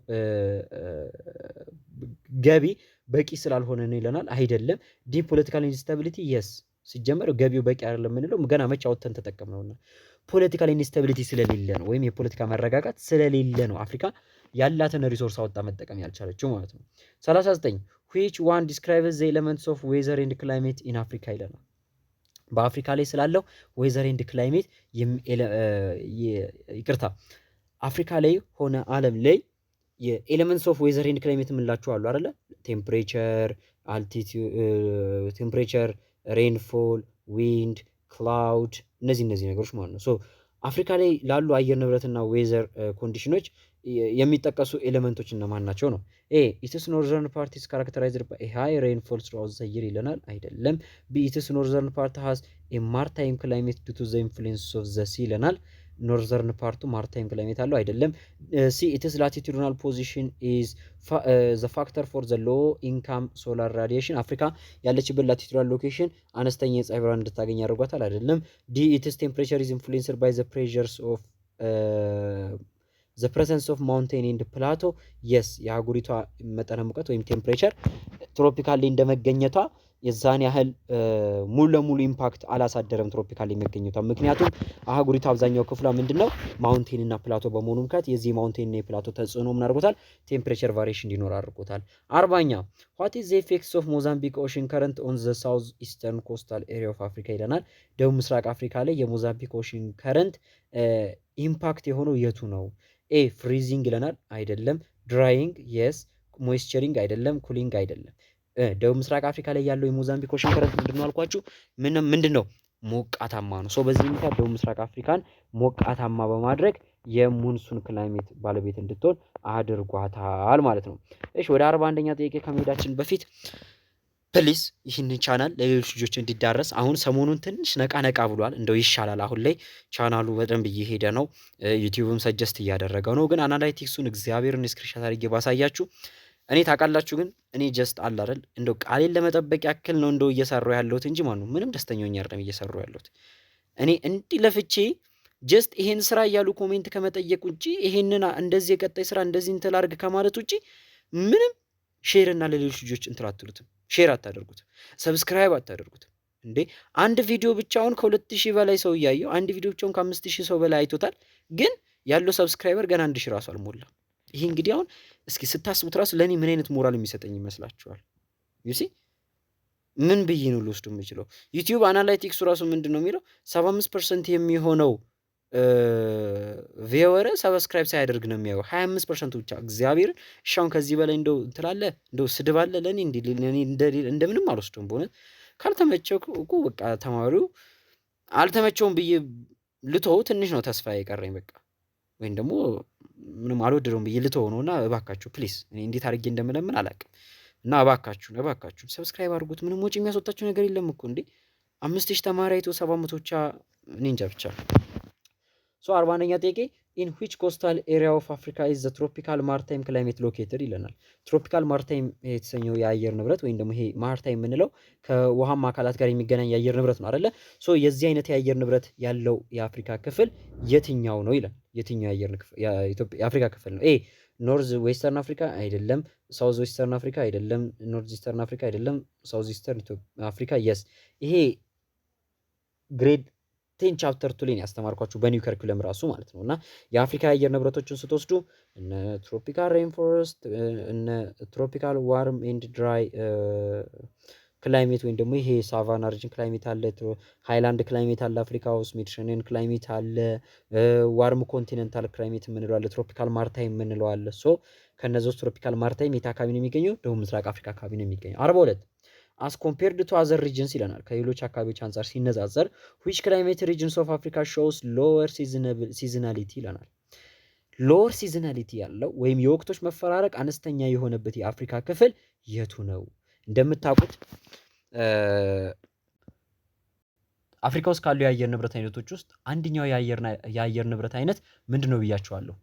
ገቢ በቂ ስላልሆነ ነው ይለናል። አይደለም። ዲ ፖለቲካል ኢንስታቢሊቲ የስ ሲጀመር ገቢው በቂ አይደለም የምንለው ገና መቼ አውጥተን ተጠቀምነውና ፖለቲካል ኢንስታቢሊቲ ስለሌለ ነው፣ ወይም የፖለቲካ መረጋጋት ስለሌለ ነው አፍሪካ ያላትን ሪሶርስ አወጣ መጠቀም ያልቻለችው ማለት ነው። 39 which one describes the elements of weather and climate in Africa ይለናል። በአፍሪካ ላይ ስላለው ዌዘር ኤንድ ክላይሜት ይቅርታ አፍሪካ ላይ ሆነ ዓለም ላይ የኤሌመንትስ ኦፍ ዌዘር ኤንድ ክላይሜት የምንላቸው አሉ አይደለ? ቴምፕሬቸር፣ አልቲቲዩድ፣ ቴምፕሬቸር፣ ሬንፎል፣ ዊንድ፣ ክላውድ እነዚህ ነገሮች ማለት ነው። ሶ አፍሪካ ላይ ላሉ አየር ንብረትና ዌዘር ኮንዲሽኖች የሚጠቀሱ ኤሌመንቶች እነማን ናቸው ነው? ኢትስ ኖርዘርን ፓርት ኢዝ ካራክተራይዝድ ባይ ሃይ ሬንፎል ትራውት ዘ ይር ይለናል። አይደለም። ቢ ኢትስ ኖርዘርን ፓርት ሃዝ ኤ ማርታይም ክላይሜት ዱ ቱ ዘ ኢንፍሉዌንስ ኦፍ ዘ ሲ ይለናል። ኖርዘርን ፓርቱ ማርታይም ክላይሜት አለው። አይደለም። ሲ ኢትስ ላቲቱዲናል ፖዚሽን ኢዝ ዘ ፋክተር ፎር ዘ ሎ ኢንካም ሶላር ራዲዬሽን አፍሪካ ያለችበት ላቲቱዲናል ሎኬሽን አነስተኛ የፀሐይ ብርሃን እንድታገኝ ያደርጓታል። አይደለም። ዲ ኢትስ ቴምፕሬቸር ኢዝ ኢንፍሉዌንስድ ባይ ዘ ፕሬዠርስ ኦፍ ዘ ፕሬዘንስ ኦፍ ማውንቴን ኤንድ ፕላቶ የስ የአህጉሪቷ መጠነ ሙቀት ወይም ቴምፕሬቸር ትሮፒካል ላይ እንደመገኘቷ የዛን ያህል ሙሉ ለሙሉ ኢምፓክት አላሳደረም ትሮፒካል ላይ መገኘቷ። ምክንያቱም አህጉሪቷ አብዛኛው ክፍሏ ምንድነው ማውንቴን እና ፕላቶ በመሆኑ ምክንያት የዚህ ማውንቴን እና የፕላቶ ተጽዕኖ ምን አድርጎታል? ቴምፕሬቸር ቫሪዬሽን እንዲኖር አድርጎታል። 40ኛ ዋት ኢዝ ዘ ኢፌክትስ ኦፍ ሞዛምቢክ ኦሽን ከረንት ኦን ዘ ሳውዝ ኢስተርን ኮስታል ኤሪያ ኦፍ አፍሪካ ይለናል። ደቡብ ምስራቅ አፍሪካ ላይ የሞዛምቢክ ኦሽን ከረንት ኢምፓክት የሆነው የቱ ነው? ኤ ፍሪዚንግ ይለናል። አይደለም። ድራይንግ የስ። ሞይስቸሪንግ አይደለም። ኩሊንግ አይደለም። ደቡብ ምስራቅ አፍሪካ ላይ ያለው የሞዛምቢክ ኦሽን ከረንት ምንድነው አልኳችሁ? ምንድነው ሞቃታማ ነው። ሶ በዚህ ምክንያት ደቡብ ምስራቅ አፍሪካን ሞቃታማ በማድረግ የሙንሱን ክላይሜት ባለቤት እንድትሆን አድርጓታል ማለት ነው። እሺ ወደ 41ኛ ጥያቄ ከመሄዳችን በፊት ፕሊስ ይህንን ቻናል ለሌሎች ልጆች እንዲዳረስ አሁን ሰሞኑን ትንሽ ነቃ ብሏል። እንደው ይሻላል። አሁን ላይ ቻናሉ በደንብ እየሄደ ነው። ዩቲዩብም ሰጀስት እያደረገው ነው። ግን አናላይቲክሱን እግዚአብሔርን ስክሪንሾት አድርጌ ባሳያችሁ እኔ ታውቃላችሁ። ግን እኔ ጀስት አለ አይደል እንደው ቃሌን ለመጠበቅ ያክል ነው እንደው እየሰራው ያለሁት እንጂ ማነው ምንም ደስተኛ ሆኜ አይደለም እየሰራው ያለሁት። እኔ እንዲህ ለፍቼ ጀስት ይሄን ስራ እያሉ ኮሜንት ከመጠየቅ ውጪ ይሄንን እንደዚህ የቀጣይ ስራ እንደዚህ እንትን ላድርግ ከማለት ውጪ ምንም ሼር እና ለሌሎች ልጆች እንትን አትሉትም። ሼር አታደርጉትም። ሰብስክራይብ አታደርጉትም። እንዴ አንድ ቪዲዮ ብቻውን ከ2000 በላይ ሰው እያየው አንድ ቪዲዮ ብቻውን ከ5000 ሰው በላይ አይቶታል። ግን ያለው ሰብስክራይበር ገና 1000 ራሱ አልሞላም። ይሄ እንግዲህ አሁን እስኪ ስታስቡት ራሱ ለእኔ ምን አይነት ሞራል የሚሰጠኝ ይመስላችኋል? ዩሲ ምን ብዬ ነው ልወስዱ የምችለው? ዩቲዩብ አናላይቲክሱ ራሱ ምንድን ነው የሚለው 75% የሚሆነው ቪወር ሰብስክራይብ ሳያደርግ ነው የሚያየው 25% ብቻ። እግዚአብሔር እሻውን ከዚህ በላይ እንደው ትላለ እንደው ስድብ አለ ለኔ እንደምንም አልወስደውም። በእውነት ካልተመቸው እኮ በቃ ተማሪው አልተመቸውም ብዬ ልተው ትንሽ ነው ተስፋ የቀረኝ በቃ ወይም ደግሞ ምንም አልወደደውም ብዬ ልተው ነውና እባካችሁ ፕሊስ እኔ እንዴት አድርጌ እንደምለምን አላውቅም። እና እባካችሁ ሰብስክራይብ አድርጉት። ምንም ወጪ የሚያስወጣችሁ ነገር የለም እኮ እንዴ 5000 ተማሪ አይቶ 700 ብቻ እኔ እንጃ ብቻ። ሶ 41ኛ ጥያቄ ኢን ዊች ኮስታል ኤሪያ ኦፍ አፍሪካ ኢዝ ዘ ትሮፒካል ማርታይም ክላይሜት ሎኬትድ ይለናል። ትሮፒካል ማርታይም የተሰኘው የአየር ንብረት ወይም ደግሞ ይሄ ማርታይም የምንለው ከውሃማ አካላት ጋር የሚገናኝ የአየር ንብረት ነው አይደለ? ሶ የዚህ አይነት የአየር ንብረት ያለው የአፍሪካ ክፍል የትኛው ነው ይላል። የትኛው የአፍሪካ ክፍል ነው? ኤ ኖርዝ ዌስተርን አፍሪካ አይደለም። ሳውዝ ዌስተርን አፍሪካ አይደለም። ኖርዝ ኢስተርን አፍሪካ አይደለም። ሳውዝ ኢስተርን አፍሪካ የስ ይሄ ግሬድ 10 ቻፕተር 2 ላይ ያስተማርኳችሁ በኒው ከሪኩለም ራሱ ማለት ነው። እና የአፍሪካ የአየር ንብረቶችን ስትወስዱ እነ ትሮፒካል ሬንፎረስት እነ ትሮፒካል ዋርም ኤንድ ድራይ ክላይሜት ወይም ደግሞ ይሄ ሳቫና ሪጅን ክላይሜት አለ፣ ሃይላንድ ክላይሜት አለ አፍሪካ ውስጥ፣ ሜዲትሬኒየን ክላይሜት አለ፣ ዋርም ኮንቲኔንታል ክላይሜት የምንለው አለ፣ ትሮፒካል ማርታይም የምንለው አለ። ሶ ከነዚህ ትሮፒካል ማርታይም የት አካባቢ ነው የሚገኘው? ደቡብ ምስራቅ አፍሪካ አካባቢ ነው የሚገኘው። 42 አስ ኮምፔርድ ቱ አዘር ሪጅንስ ይለናል። ከሌሎች አካባቢዎች አንጻር ሲነጻጸር ዊች ክላይሜት ሪጅንስ ኦፍ አፍሪካ ሾውስ ሎወር ሲዝናሊቲ ይለናል። ሎወር ሲዝናሊቲ ያለው ወይም የወቅቶች መፈራረቅ አነስተኛ የሆነበት የአፍሪካ ክፍል የቱ ነው? እንደምታውቁት አፍሪካ ውስጥ ካሉ የአየር ንብረት አይነቶች ውስጥ አንደኛው የአየር ንብረት አይነት ምንድነው ብያቸዋለሁ?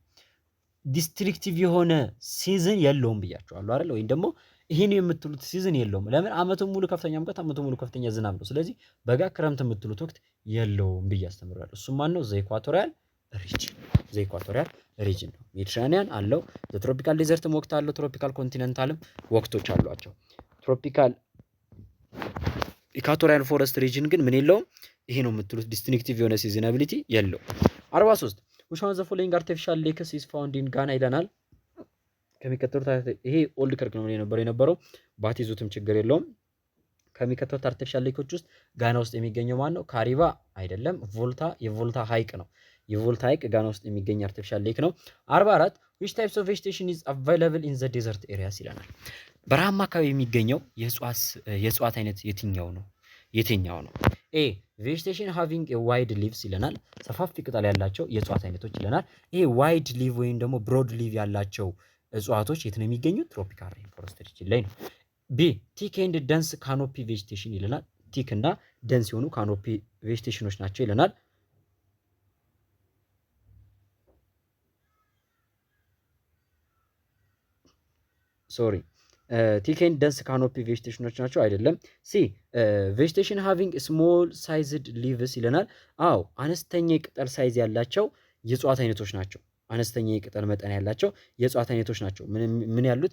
ዲስትሪክቲቭ የሆነ ሲዝን የለውም ብያቸዋለሁ አይደል? ወይም ደግሞ ይሄን የምትሉት ሲዝን የለውም። ለምን? አመቱን ሙሉ ከፍተኛ ሙቀት፣ አመቱን ሙሉ ከፍተኛ ዝናብ ነው። ስለዚህ በጋ ክረምት የምትሉት ወቅት የለውም ብዬ አስተምራለሁ። እሱም ማን ነው? ዘኢኳቶሪያል ሪጅን ነው። ሜዲትራኒያን አለው፣ ትሮፒካል ዴዘርትም ወቅት አለው፣ ትሮፒካል ኮንቲኔንታልም ወቅቶች አሏቸው። ትሮፒካል ኢኳቶሪያል ፎረስት ሪጅን ግን ምን የለውም? ይሄ ነው የምትሉት ዲስቲንክቲቭ የሆነ ሲዝናቢሊቲ የለው። 43 which one of the following artificial lakes is found in Ghana ይለናል። ከሚከተሉት ይሄ ኦልድ ከርክ ነው የነበረው ባትይዙትም ችግር የለውም። ከሚከተሉት አርቲፊሻል ሌኮች ውስጥ ጋና ውስጥ የሚገኘው ማን ነው? ካሪባ አይደለም፣ የቮልታ ሐይቅ ነው። የቮልታ ሐይቅ ጋና ውስጥ የሚገኝ አርቲፊሻል ሌክ ነው። 44 which types of vegetation is available in the desert areas ይለናል። በረሃማ አካባቢ የሚገኘው የእጽዋት አይነት የትኛው ነው? ኤ vegetation having a wide leaves ይለናል። ሰፋፊ ቅጠል ያላቸው የእጽዋት አይነቶች ይለናል። ይሄ ዋይድ ሊቭ ወይም ደግሞ ብሮድ ሊቭ ያላቸው እጽዋቶች የት ነው የሚገኙት? ትሮፒካል ሬንፎረስት ሪጅን ላይ ነው። ቢ ቲክ ኤንድ ደንስ ካኖፒ ቬጂቴሽን ይለናል። ቲክ እና ደንስ የሆኑ ካኖፒ ቬጂቴሽኖች ናቸው ይለናል። ሶሪ ቲክ ኤንድ ደንስ ካኖፒ ቬጂቴሽኖች ናቸው አይደለም። ሲ ቬጂቴሽን ሃቪንግ ስሞል ሳይዝድ ሊቭስ ይለናል። አዎ አነስተኛ የቅጠል ሳይዝ ያላቸው የእጽዋት አይነቶች ናቸው። አነስተኛ የቅጠል መጠን ያላቸው የእጽዋት አይነቶች ናቸው። ምን ያሉት?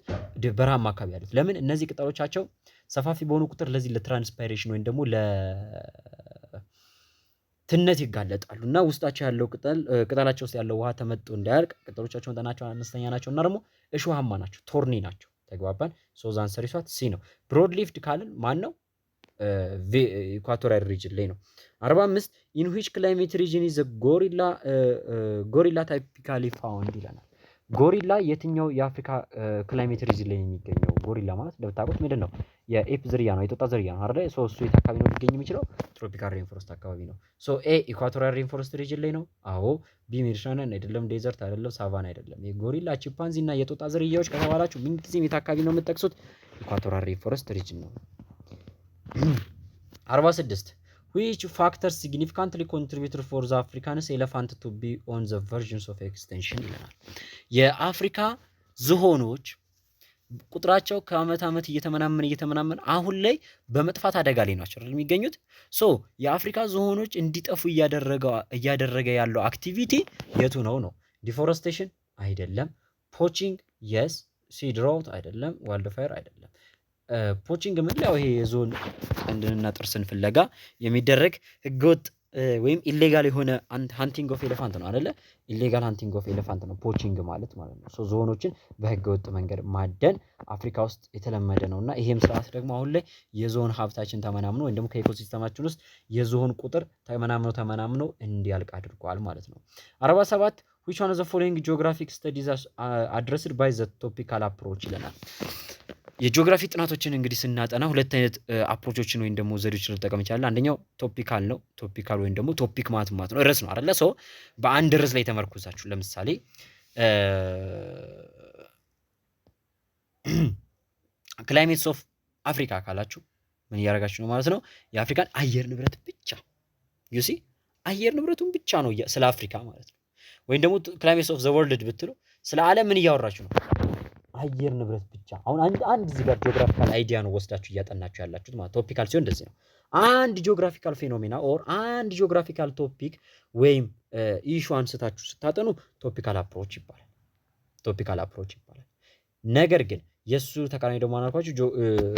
በረሃማ አካባቢ ያሉት። ለምን? እነዚህ ቅጠሎቻቸው ሰፋፊ በሆኑ ቁጥር ለዚህ ለትራንስፓይሬሽን ወይም ደግሞ ለትነት ይጋለጣሉ እና ውስጣቸው ያለው ቅጠላቸው ውስጥ ያለው ውሃ ተመጥቶ እንዳያልቅ ቅጠሎቻቸው መጠናቸው አነስተኛ ናቸው እና ደግሞ እሾሃማ ናቸው፣ ቶርኒ ናቸው። ተግባባን? ሶዝ አንሰር ይሷት ሲ ነው። ብሮድ ሊፍድ ካልን ማን ነው? ኢኳቶሪያል ሪጅን ላይ ነው። 45 ኢን ዊች ክላይሜት ሪጅን ኢዝ ጎሪላ ታይፒካሊ ፋውንድ ይለናል። ጎሪላ የትኛው የአፍሪካ ክላይሜት ሪጅን ላይ የሚገኘው? ጎሪላ ማለት እንደምታውቁት ምንድን ነው? የኤፕ ዝርያ ነው፣ የጦጣ ዝርያ ነው አይደል? ሶ እሱ የት አካባቢ ነው ሊገኝ የሚችለው? ትሮፒካል ሬንፎረስት አካባቢ ነው። ሶ ኤ ኢኳቶሪያል ሬንፎረስት ሪጅን ላይ ነው። አዎ። ቢ ሜዲትራኒያን አይደለም፣ ዴዘርት አይደለም፣ ሳቫና አይደለም። የጎሪላ ቺምፓንዚ እና የጦጣ ዝርያዎች ከተባላችሁ ምንጊዜም የት አካባቢ ነው የምትጠቅሱት? ኢኳቶሪያል ሬንፎረስት ሪጅን ነው። 46 which factors significantly contributed for the African elephant to be on the verge of extinction ይለናል። የአፍሪካ ዝሆኖች ቁጥራቸው ከአመት ዓመት እየተመናመነ አሁን ላይ በመጥፋት አደጋ ላይ ናቸው አይደል የሚገኙት። ሶ የአፍሪካ ዝሆኖች እንዲጠፉ እያደረገ ያለው አክቲቪቲ የቱ ነው? ዲፎረስቴሽን አይደለም። ፖቺንግ የስ። ሲድሮት አይደለም። ዋይልድ ፋየር አይደለም። ፖቺንግ ምንለው ይሄ የዞን ቀንድንና ጥርስን ፍለጋ የሚደረግ ህገወጥ ወይም ኢሌጋል የሆነ ሃንቲንግ ኦፍ ኤሌፋንት ነው አይደለ? ኢሌጋል ሃንቲንግ ኦፍ ኤሌፋንት ነው ፖቺንግ ማለት ነው። ሶ ዞኖችን በህገወጥ መንገድ ማደን አፍሪካ ውስጥ የተለመደ ነውና ይሄም ስርዓት ደግሞ አሁን ላይ የዞን ሀብታችን ተመናምኖ ወይም ደግሞ ከኢኮሲስተማችን ውስጥ የዞን ቁጥር ተመናምኖ እንዲያልቅ አድርጓል ማለት ነው። 47 which one of the following geographic studies addressed by the topical approach ይለናል። የጂኦግራፊ ጥናቶችን እንግዲህ ስናጠና ሁለት አይነት አፕሮቾችን ወይም ደግሞ ዘዴዎችን ልንጠቀም እንችላለን። አንደኛው ቶፒካል ነው። ቶፒካል ወይም ደግሞ ቶፒክ ማለት ነው ርዕስ ነው አይደለ? ሰው በአንድ ርዕስ ላይ ተመርኩዛችሁ ለምሳሌ ክላይሜትስ ኦፍ አፍሪካ ካላችሁ ምን እያደረጋችሁ ነው ማለት ነው? የአፍሪካን አየር ንብረት ብቻ ዩሲ አየር ንብረቱን ብቻ ነው ስለ አፍሪካ ማለት ነው። ወይም ደግሞ ክላይሜትስ ኦፍ ዘ ወርልድ ብትሉ ስለ ዓለም ምን እያወራችሁ ነው? አየር ንብረት ብቻ። አሁን አንድ እዚህ ጋር ጂኦግራፊካል አይዲያ ነው ወስዳችሁ እያጠናችሁ ያላችሁት ማለት ቶፒካል ሲሆን እንደዚህ ነው። አንድ ጂኦግራፊካል ፌኖሜና ኦር አንድ ጂኦግራፊካል ቶፒክ ወይም ኢሹ አንስታችሁ ስታጠኑ ቶፒካል አፕሮች ይባላል። ቶፒካል አፕሮች ይባላል። ነገር ግን የሱ ተቃራኒ ደግሞ አናልኳችሁ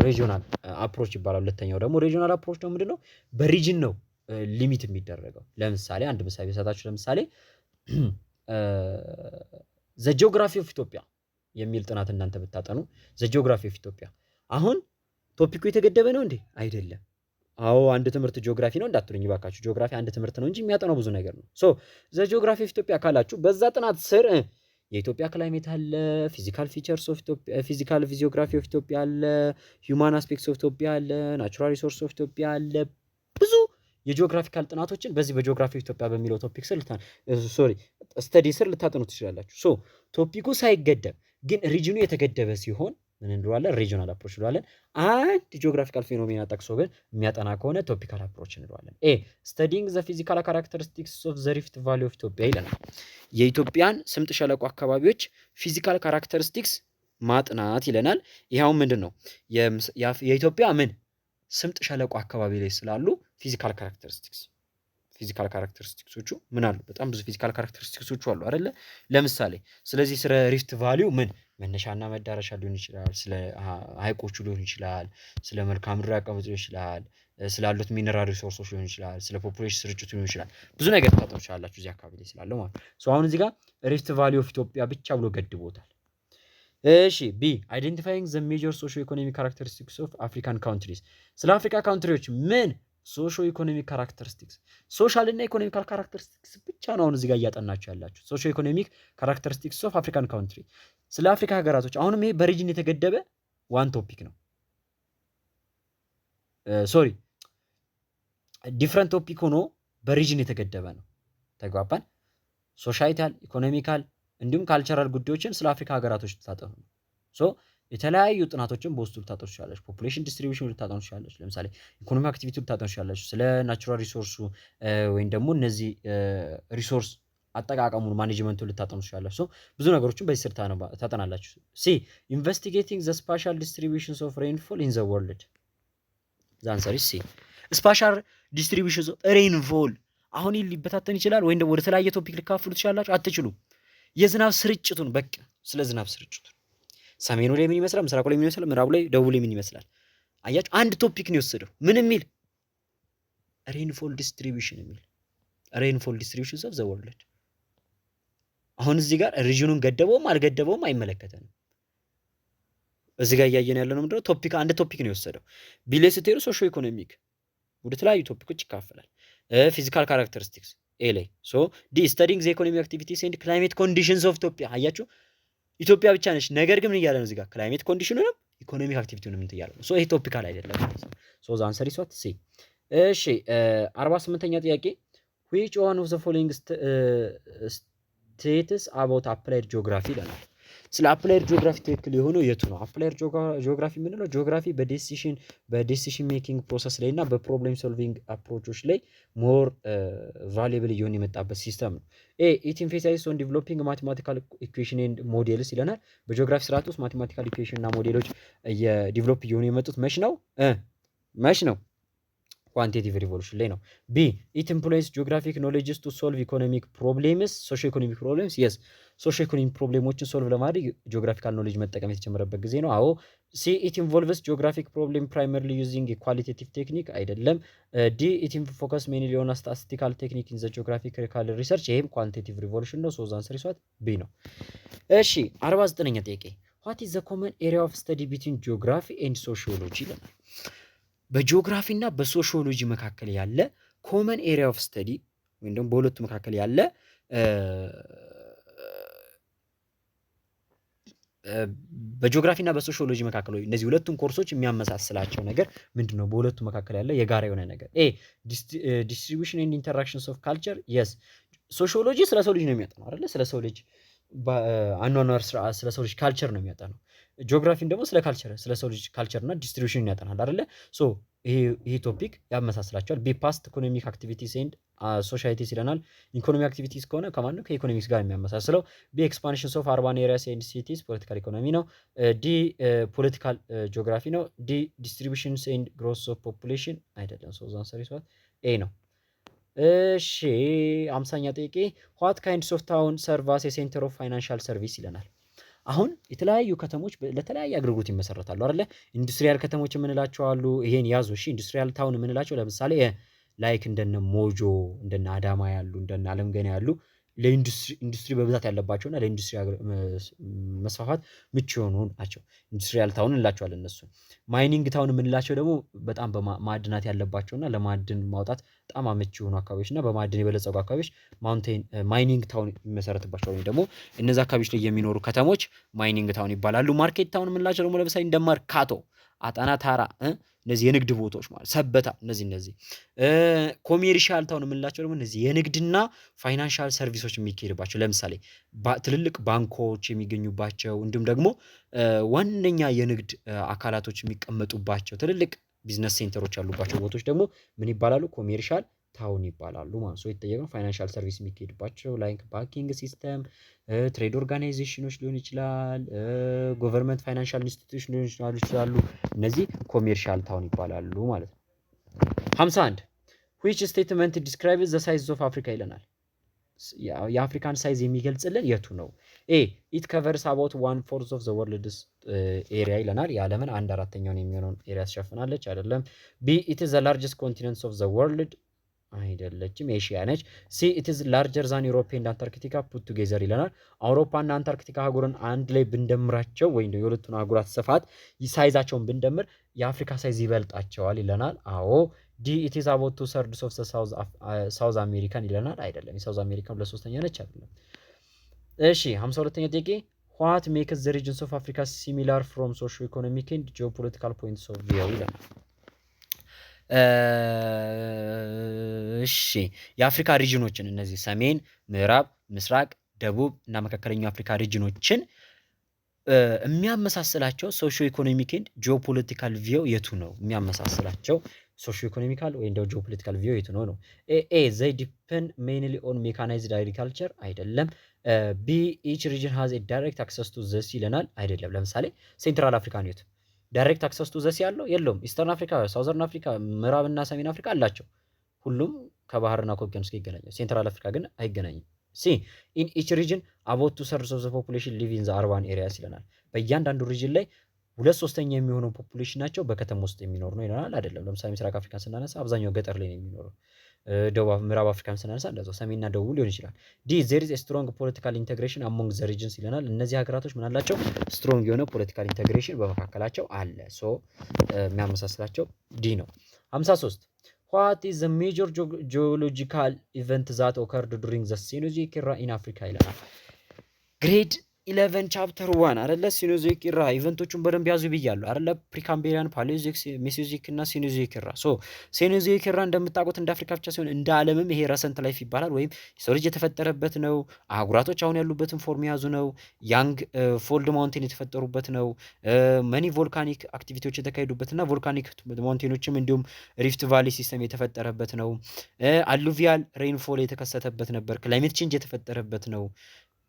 ሪጂዮናል አፕሮች ይባላል። ሁለተኛው ደግሞ ሪጂዮናል አፕሮች ነው ምንድነው? በሪጅን ነው ሊሚት የሚደረገው። ለምሳሌ አንድ ምሳሌ ሰጣችሁ። ለምሳሌ ዘ ጂኦግራፊ ኦፍ ኢትዮጵያ የሚል ጥናት እናንተ ብታጠኑ ዘ ጂኦግራፊ ኦፍ ኢትዮጵያ አሁን ቶፒኩ የተገደበ ነው እንዴ? አይደለም። አዎ አንድ ትምህርት ጂኦግራፊ ነው እንዳትሉኝ ባካችሁ። ጂኦግራፊ አንድ ትምህርት ነው እንጂ የሚያጠናው ብዙ ነገር ነው። ሶ ዘ ጂኦግራፊ ኦፍ ኢትዮጵያ ካላችሁ በዛ ጥናት ስር የኢትዮጵያ ክላይሜት አለ፣ ፊዚካል ፊቸርስ ኦፍ ኢትዮጵያ፣ ፊዚካል ፊዚዮግራፊ ኦፍ ኢትዮጵያ አለ፣ ሂውማን አስፔክትስ ኦፍ ኢትዮጵያ አለ፣ ናቹራል ሪሶርስ ኦፍ ኢትዮጵያ አለ። ብዙ የጂኦግራፊካል ጥናቶችን በዚህ በጂኦግራፊ ኦፍ ኢትዮጵያ በሚለው ቶፒክ ስር ስተዲ ስር ልታጠኑ ትችላላችሁ። ሶ ቶፒኩ ሳይገደብ ግን ሪጅኑ የተገደበ ሲሆን ምን እንለዋለን? ሪጂናል አፕሮች እንለዋለን። አንድ ጂኦግራፊካል ፌኖሜና ጠቅሶ ግን የሚያጠና ከሆነ ቶፒካል አፕሮች እንለዋለን። ኤ ስተዲንግ ዘ ፊዚካል ካራክተሪስቲክስ ኦፍ ዘ ሪፍት ቫሊ ኦፍ ኢትዮጵያ ይለናል። የኢትዮጵያን ስምጥ ሸለቆ አካባቢዎች ፊዚካል ካራክተሪስቲክስ ማጥናት ይለናል። ይኸው ምንድን ነው? የኢትዮጵያ ምን ስምጥ ሸለቆ አካባቢ ላይ ስላሉ ፊዚካል ካራክተሪስቲክሶቹ ምን አሉ? በጣም ብዙ ፊዚካል ካራክተሪስቲክሶቹ አሉ አይደለ? ለምሳሌ ስለዚህ ስለ ሪፍት ቫሊው ምን መነሻና መዳረሻ ሊሆን ይችላል፣ ስለ ሀይቆቹ ሊሆን ይችላል፣ ስለ መልክዓ ምድራዊ አቀማመጥ ሊሆን ይችላል፣ ስላሉት ሚነራል ሪሶርሶች ሊሆን ይችላል፣ ስለ ፖፑሌሽን ስርጭቱ ሊሆን ይችላል። ብዙ ነገር ታጠኑ ይችላላችሁ እዚህ አካባቢ ላይ ስላለው ማለት ነው። አሁን እዚህ ጋር ሪፍት ቫሊ ኦፍ ኢትዮጵያ ብቻ ብሎ ገድቦታል። እሺ ቢ አይደንቲፋይንግ ዘ ሜጀር ሶሾ ኢኮኖሚክ ካራክተሪስቲክስ ኦፍ አፍሪካን ካውንትሪስ ስለ አፍሪካ ካውንትሪዎች ምን ሶሾ ኢኮኖሚክ ካራክተሪስቲክስ ሶሻል እና ኢኮኖሚካል ካራክተሪስቲክስ ብቻ ነው አሁን እዚህ ጋር እያጠናችሁ ያላችሁ። ሶሾ ኢኮኖሚክ ካራክተሪስቲክስ ኦፍ አፍሪካን ካውንትሪ ስለ አፍሪካ ሀገራቶች። አሁንም ይሄ በሪጅን የተገደበ ዋን ቶፒክ ነው። ዲፍረንት ቶፒክ ሆኖ በሪጅን የተገደበ ነው። ተግባባን? ሶሻይታል፣ ኢኮኖሚካል እንዲሁም ካልቸራል ጉዳዮችን ስለ አፍሪካ ሀገራቶች ልታጠኑ ነው። ሶ የተለያዩ ጥናቶችን በውስጡ ልታጠኑ ትችላለች። ፖፑሌሽን ዲስትሪቢዩሽን ልታጠኑ ትችላለች። ለምሳሌ ኢኮኖሚ አክቲቪቲ ልታጠኑ ትችላለች። ስለ ናቹራል ሪሶርሱ ወይም ደግሞ እነዚህ ሪሶርስ አጠቃቀሙን ማኔጅመንቱን ልታጠኑ ትችላለች። ሶ ብዙ ነገሮችን በዚህ ስር ታጠናላችሁ። ሲ ኢንቨስቲጌቲንግ ዘ ስፓሻል ዲስትሪቢዩሽንስ ኦፍ ሬንፎል ኢን ዘ ወርልድ ዘ አንሰር ኢዝ ሲ ስፓሻል ዲስትሪቢዩሽንስ ኦፍ ሬንፎል። አሁን ሊበታተን ይችላል ወይም ደግሞ ወደ ተለያየ ቶፒክ ልካፍሉ ትችላላችሁ። አትችሉም። የዝናብ ስርጭቱን በቃ ስለ ዝናብ ስርጭቱን ሰሜኑ ላይ ምን ይመስላል፣ ምስራቁ ላይ ምን ይመስላል፣ ምዕራቡ ላይ፣ ደቡብ ላይ ምን ይመስላል። አያችሁ አንድ ቶፒክ ነው የወሰደው። ምን የሚል ሬንፎል ዲስትሪቢዩሽን የሚል ሬንፎል ዲስትሪቢዩሽንስ ኦፍ ዘ ወርልድ። አሁን እዚህ ጋር ሪጅኑን ገደበውም አልገደበውም አይመለከተንም። እዚህ ጋር እያየን ያለነው ምንድነው? ቶፒክ አንድ ቶፒክ ነው የወሰደው። ቢሌ ስትሄዱ ሶሾ ኢኮኖሚክ ወደ ተለያዩ ቶፒኮች ይካፈላል። ፊዚካል ካራክተሪስቲክስ ኤ ላይ ዲ ስተዲንግ ዘ ኢኮኖሚክ አክቲቪቲስ ኤንድ ክላይሜት ኮንዲሽንስ ኦፍ ኢትዮጵያ። አያችሁ ኢትዮጵያ ብቻ ነች። ነገር ግን ምን እያለ ነው እዚህ ጋር ክላይሜት ኮንዲሽኑንም ኢኮኖሚክ አክቲቪቲውን ምን ትያለው ሶ ይሄ ቶፒካል አይደለም ማለት ነው ሶ ዘ አንሰር ኢዝ ዋት ሲ እሺ 48ኛ ጥያቄ which one of the following states about applied geography ይላል ስለ አፕላይድ ጂኦግራፊ ትክክል የሆነው የቱ ነው አፕላይድ ጂኦግራፊ ምንለው ጂኦግራፊ በዲሲሽን ሜኪንግ ፕሮሰስ ላይ እና በፕሮብሌም ሶልቪንግ አፕሮቾች ላይ ሞር ቫሉable እየሆነ የመጣበት ሲስተም ነው ኢት ኤምፋሳይዝስ ኦን ዲቨሎፒንግ ማቴማቲካል ኢኩዌሽን ኤንድ ሞዴልስ ይለናል በጂኦግራፊ ስርዓት ውስጥ ማቴማቲካል ኢኩዌሽን እና ሞዴሎች የዲቨሎፕ እየሆኑ የመጡት መች ነው ኳንቲቲቭ ሪቮሉሽን ላይ ነው ቢ ኢት ኢምፕሎይስ ጂኦግራፊክ ኖሌጅስ ቱ ሶልቭ ኢኮኖሚክ ፕሮብሌምስ ሶሺዮ ኢኮኖሚክ ፕሮብሌምስ የስ ሶሺዮ ኢኮኖሚክ ፕሮብሌሞችን ሶልቭ ለማድረግ ጂኦግራፊካል ኖሌጅ መጠቀም የተጀመረበት ጊዜ ነው አዎ ሲ ኢት ኢንቮልቭስ ጂኦግራፊክ ፕሮብሌም ፕራይመሪሊ ዩዚንግ ኳሊቴቲቭ ቴክኒክ አይደለም ዲ ኢት ፎከስ ሜንሊ ኦን ስታቲስቲካል ቴክኒክ ኢን ዘ ጂኦግራፊካል ሪሰርች ይሄም ኳንቲቲቭ ሪቮሉሽን ነው ሶ ዘ አንሰር ኢዝ ዋት ቢ ነው እሺ 49ኛ ጥያቄ what is the common area of study between geography and sociology ይላል በጂኦግራፊ እና በሶሺዮሎጂ መካከል ያለ ኮመን ኤሪያ ኦፍ ስተዲ ወይም ደግሞ በሁለቱ መካከል ያለ በጂኦግራፊ እና በሶሺዮሎጂ መካከል እነዚህ ሁለቱን ኮርሶች የሚያመሳስላቸው ነገር ምንድነው በሁለቱ መካከል ያለ የጋራ የሆነ ነገር ኤ ዲስትሪቢዩሽን ኤንድ ኢንተራክሽንስ ኦፍ ካልቸር የስ ሶሺዮሎጂ ስለ ሰው ልጅ ነው የሚያጠናው አይደለ ስለ ሰው ልጅ አኗኗር ስርዓት ስለ ሰው ልጅ ካልቸር ነው የሚያጠናው ጂኦግራፊን ደግሞ ስለ ካልቸር ስለ ሰው ልጅ ካልቸር እና ዲስትሪቢዩሽን ያጠናል አይደለ ሶ ይሄ ቶፒክ ያመሳስላቸዋል ቢ ፓስት ኢኮኖሚክ አክቲቪቲስ ኤንድ ሶሳይቲስ ይለናል ኢኮኖሚ አክቲቪቲስ ከሆነ ከማን ነው ከኢኮኖሚክስ ጋር የሚያመሳስለው ቢ ኤክስፓንሽንስ ኦፍ አርባን ኤሪያስ ኤንድ ሲቲስ ፖለቲካል ኢኮኖሚ ነው ዲ ፖለቲካል ጂኦግራፊ ነው ዲ ዲስትሪቢዩሽንስ ኤንድ ግሮስ ኦፍ ፖፑሌሽን አይደለም ሶ ዘ አንሰር ኢዝ ዋት ኤ ነው እሺ 50ኛ ጥያቄ what kinds of town serve as a center of financial service ይለናል አሁን የተለያዩ ከተሞች ለተለያየ አገልግሎት ይመሰረታሉ አይደለ ኢንዱስትሪያል ከተሞች የምንላቸው አሉ ይሄን ያዙ እሺ ኢንዱስትሪያል ታውን የምንላቸው ለምሳሌ ላይክ እንደነ ሞጆ እንደነ አዳማ ያሉ እንደነ አለምገና ያሉ ለኢንዱስትሪ በብዛት ያለባቸውና ለኢንዱስትሪ መስፋፋት ምቹ የሆኑ ናቸው ኢንዱስትሪያል ታውን እንላቸዋለን እነሱ ማይኒንግ ታውን የምንላቸው ደግሞ በጣም በማዕድናት ያለባቸውና ለማዕድን ማውጣት በጣም አመቺ የሆኑ አካባቢዎችና በማዕድን የበለጸጉ አካባቢዎች ማውንቴን ማይኒንግ ታውን የሚመሰረትባቸው ወይም ደግሞ እነዚህ አካባቢዎች ላይ የሚኖሩ ከተሞች ማይኒንግ ታውን ይባላሉ ማርኬት ታውን የምንላቸው ደግሞ ለምሳሌ እንደ መርካቶ አጣና ታራ እነዚህ የንግድ ቦታዎች ማለት ሰበታ እነዚህ ኮሜርሻል ታውን የምንላቸው ደግሞ እነዚህ የንግድና ፋይናንሻል ሰርቪሶች የሚካሄድባቸው ለምሳሌ ትልልቅ ባንኮች የሚገኙባቸው እንዲሁም ደግሞ ዋነኛ የንግድ አካላቶች የሚቀመጡባቸው ትልልቅ ቢዝነስ ሴንተሮች ያሉባቸው ቦታዎች ደግሞ ምን ይባላሉ ኮሜርሻል ታውን ይባላሉ ማለት ነው የተጠየቀው ፋይናንሻል ሰርቪስ የሚካሄድባቸው ላይክ ባንኪንግ ሲስተም ትሬድ ኦርጋናይዜሽኖች ሊሆን ይችላል ገቨርንመንት ፋይናንሻል ኢንስቲትዩሽኖች ሊሆኑ ይችላሉ እነዚህ ኮሜርሻል ታውን ይባላሉ ማለት ነው 51 which statement describes the size of Africa ይለናል የአፍሪካን ሳይዝ የሚገልጽልን የቱ ነው ኤ it covers about 1/4 of the world's area ይለናል የዓለምን 1/4ኛውን የሚሆነውን ኤሪያ ትሸፍናለች አይደለም ቢ it is the largest continent of the world አይደለችም ኤሽያ ነች ሲ it is larger than Europe and Antarctica put together ይለናል አውሮፓና አንታርክቲካ አህጉርን አንድ ላይ ብንደምራቸው ወይም የሁለቱን አህጉራት ስፋት ሳይዛቸውን ብንደምር የአፍሪካ ሳይዝ ይበልጣቸዋል ይለናል አዎ ዲ it is about 2/3 of the South American ይለናል አይደለም የሳውዝ አሜሪካን ለሶስተኛ ነች አይደለም እሺ 52ኛ ጥያቄ what makes the regions of Africa similar from socio-economic and geopolitical points of view ይለናል እሺ የአፍሪካ ሪጅኖችን እነዚህ ሰሜን ምዕራብ ምስራቅ ደቡብ እና መካከለኛው አፍሪካ ሪጅኖችን የሚያመሳስላቸው ሶሺዮ ኢኮኖሚክ ኤንድ ጂኦፖለቲካል ቪው የቱ ነው የሚያመሳስላቸው ሶሺዮ ኢኮኖሚካል ወይ እንደው ጂኦፖለቲካል ቪው የቱ ነው ኤ they depend mainly on mechanized agriculture አይደለም ቢ each region has a direct access to the sea ይለናል አይደለም ለምሳሌ ሴንትራል አፍሪካን የቱ ዳይሬክት አክሰስ ቱ ዘሲ ያለው የለውም ኢስተርን አፍሪካ ሳውዘርን አፍሪካ ምዕራብና ሰሜን አፍሪካ አላቸው ሁሉም ከባህርና ከውቅያኖስ ጋር ይገናኛል ሴንትራል አፍሪካ ግን አይገናኝም ሲ ኢን ኢች ሪጅን about 2/3 of the population live in the urban areas ይለናል በእያንዳንዱ ሪጅን ላይ 2/3 የሚሆነው ፖፑሌሽን ናቸው በከተማ ውስጥ የሚኖር ነው ይለናል አይደለም ለምሳሌ ምስራቅ አፍሪካን ስናነሳ አብዛኛው ገጠር ላይ ነው የሚኖረው ደቡብ ምዕራብ አፍሪካን ስናነሳ እንደዛው ሰሜንና ደቡብ ሊሆን ይችላል ዲ there is a strong political integration among the regions ይለናል እነዚህ ሀገራቶች ምን አላቸው ስትሮንግ የሆነ ፖለቲካል ኢንተግሬሽን በመካከላቸው አለ ሶ የሚያመሳስላቸው ዲ ነው 53 what is the major geological event that occurred during the Cenozoic era in Africa ይለናል ግሬት 11 ቻፕተር 1 አይደለ ሲኖዞይክ ኢራ ኢቨንቶቹን በደንብ ያዙ ብያለሁ አይደለ ፕሪካምቤሪያን ፓሌዮዞይክ ሜሶዞይክ እና ሲኖዞይክ ኢራ ሶ ሲኖዞይክ ኢራ እንደምታውቁት እንደ አፍሪካ ብቻ ሲሆን እንደ ዓለምም ይሄ ረሰንት ላይፍ ይባላል ወይም የሰው ልጅ የተፈጠረበት ነው አህጉራቶች አሁን ያሉበትን ፎርም የያዙ ነው ያንግ ፎልድ ማውንቴን የተፈጠሩበት ነው መኒ ቮልካኒክ አክቲቪቲዎች የተካሄዱበትና ቮልካኒክ ማውንቴኖችም እንዲሁም ሪፍት ቫሊ ሲስተም የተፈጠረበት ነው አሉቪያል ሬንፎል የተከሰተበት ነበር ክላይሜት ቼንጅ የተፈጠረበት ነው